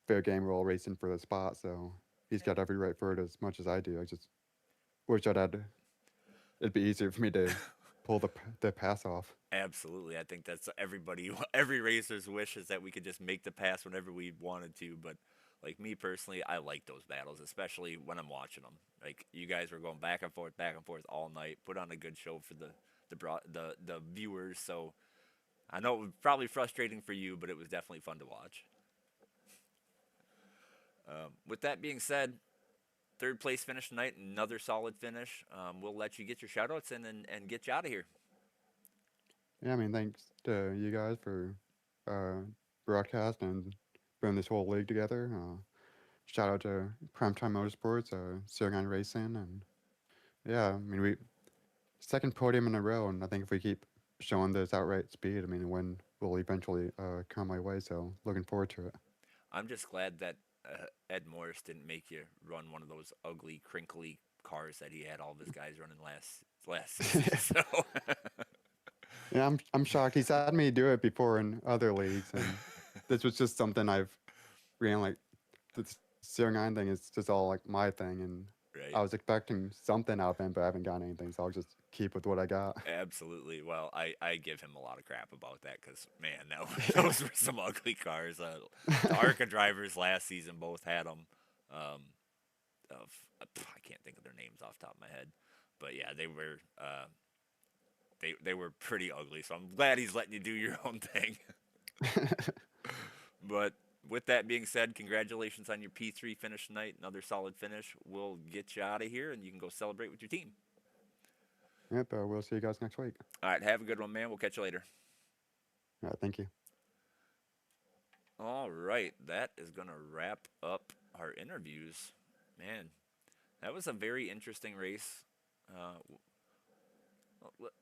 fair game. We're all racing for the spot, so he's got every right for it as much as I do. I just wish it'd be easier for me to pull the pass off. Absolutely, I think that's every racer's wish is that we could just make the pass whenever we wanted to. But like me personally, I like those battles, especially when I'm watching them. Like you guys were going back and forth all night, put on a good show for the viewers. So I know it was probably frustrating for you, but it was definitely fun to watch. With that being said, third place finish tonight, another solid finish. We'll let you get your shout-outs in and get you out of here. Yeah, I mean, thanks to you guys for broadcast and putting this whole league together. Shout out to Primetime Motorsports, Sirgan Racing, and yeah, I mean, we second podium in a row, and I think if we keep showing this outright speed, I mean, the win will eventually come my way. So looking forward to it. I'm just glad that Ed Morris didn't make you run one of those ugly, crinkly cars that he had all of his guys running last season. So. Yeah, I'm shocked. He's had me do it before in other leagues, and this was just something I've ran like the Sirgan thing is just all like my thing, and Right. I was expecting something out of him, but I haven't got anything, so I'll just keep with what I got. Absolutely. Well, I give him a lot of crap about that because, man, those were some ugly cars. The ARCA drivers last season both had them. I can't think of their names off the top of my head. But, yeah, they were pretty ugly. So I'm glad he's letting you do your own thing. But with that being said, congratulations on your P3 finish tonight. Another solid finish. We'll get you out of here, and you can go celebrate with your team. Yep, we'll see you guys next week. All right, have a good one, man. We'll catch you later. All right, thank you. All right, that is going to wrap up our interviews. Man, that was a very interesting race.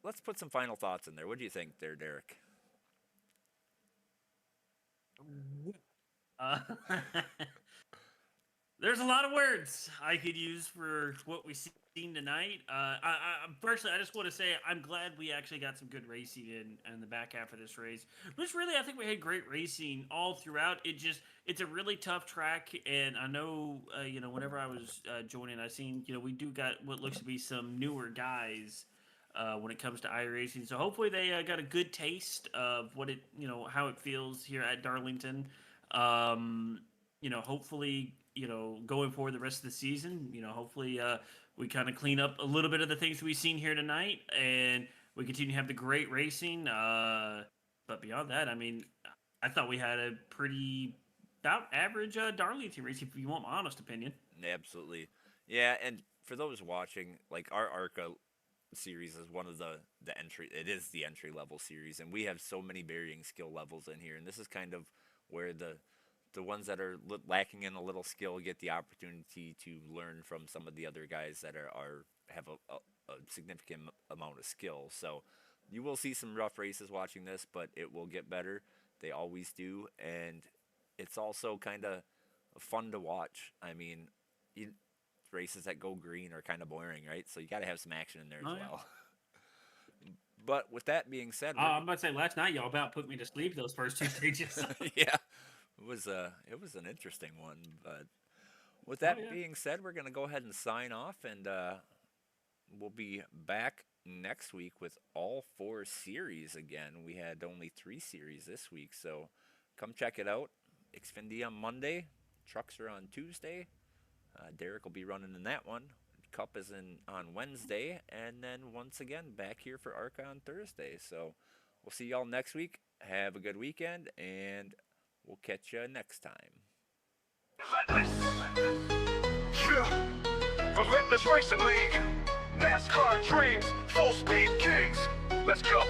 Let's put some final thoughts in there. What do you think there, Derek? There's a lot of words I could use for what we've seen tonight. Personally, I just want to say I'm glad we actually got some good racing in the back half of this race. But really, I think we had great racing all throughout. It's a really tough track, and I know, whenever I was joining, I seen, we do got what looks to be some newer guys when it comes to iRacing. So hopefully they got a good taste of what how it feels here at Darlington. Hopefully, going forward the rest of the season. Hopefully we kind of clean up a little bit of the things we've seen here tonight, and we continue to have the great racing. But beyond that, I mean, I thought we had a pretty about average Darlington race, if you want my honest opinion. Absolutely. Yeah, and for those watching, like our ARCA series is one of the entry level series, and we have so many varying skill levels in here, and this is kind of where the ones that are lacking in a little skill get the opportunity to learn from some of the other guys that have a significant amount of skill. So you will see some rough races watching this, but it will get better. They always do, and it's also kind of fun to watch. I mean, races that go green are kind of boring, right? So you got to have some action in there as well. But with that being said, I'm about to say last night y'all about put me to sleep those first 2 stages. Yeah, it was an interesting one. But with that being said, we're gonna go ahead and sign off, and we'll be back next week with all 4 series again. We had only 3 series this week, so come check it out. Xfinity on Monday, trucks are on Tuesday. Derek will be running in that one. Cup is on Wednesday, and then once again back here for ARCA on Thursday. So we'll see y'all next week. Have a good weekend, and we'll catch you next time. Relentless Racing League, NASCAR dreams, full speed kings. Let's go.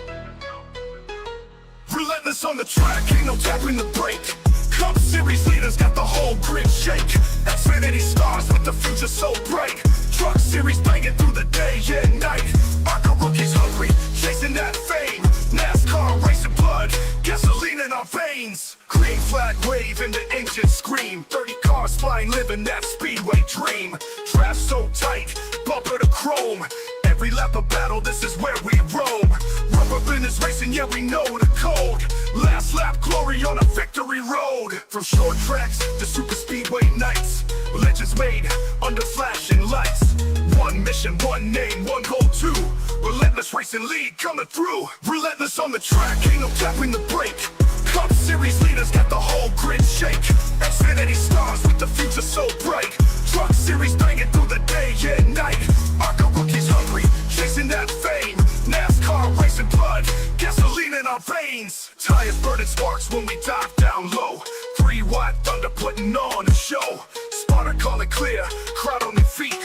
Relentless on the track, ain't no tapping the brake. Cup Series leaders got the whole grid shake. Xfinity stars with the future so bright. Truck Series banging through the day and night. ARCA rookies hungry, chasing that fame. NASCAR racing blood, gasoline in our veins. Green flag wave and the engine scream. 30 cars flying, living that speedway dream. Draft so tight, bumper to chrome. Every lap of battle, this is where we roam. Rubber business racing, yeah, we know the code. Last lap glory on a victory road. From short tracks to super speedway nights, legends made under flashing lights. One mission, one name, one goal too. Relentless Racing League coming through. Relentless on the track, ain't no tapping the brake. Cup Series leaders got the whole grid shake. Xfinity stars with the future so bright. Truck Series banging through the day and night. ARCA rookies hungry, chasing that fame. NASCAR racing blood, gasoline in our veins. Tires burning sparks when we dive down low. 3 wide thunder putting on a show. Spotter calling clear, crowd on their feet.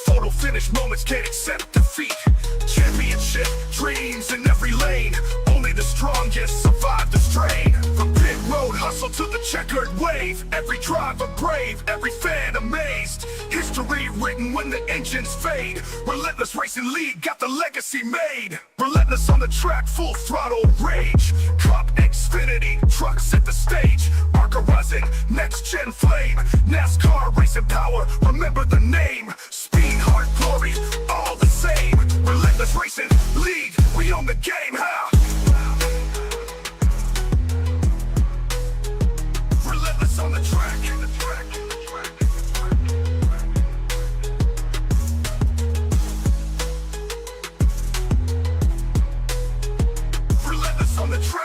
Photo finish moments can't accept defeat. Championship dreams in every lane. Only the strongest survive the strain. From pit road hustle to the checkered wave. Every driver brave, every fan amazed. History written when the engines fade. Relentless Racing League got the legacy made. Relentless on the track, full throttle rage. Cup Xfinity, trucks at the stage. ARCA rising, next gen flame. NASCAR racing power, remember the name. Speed, heart, glory, all the same. Relentless Racing League, we own the game, how? Relentless on the track. Relentless on the track.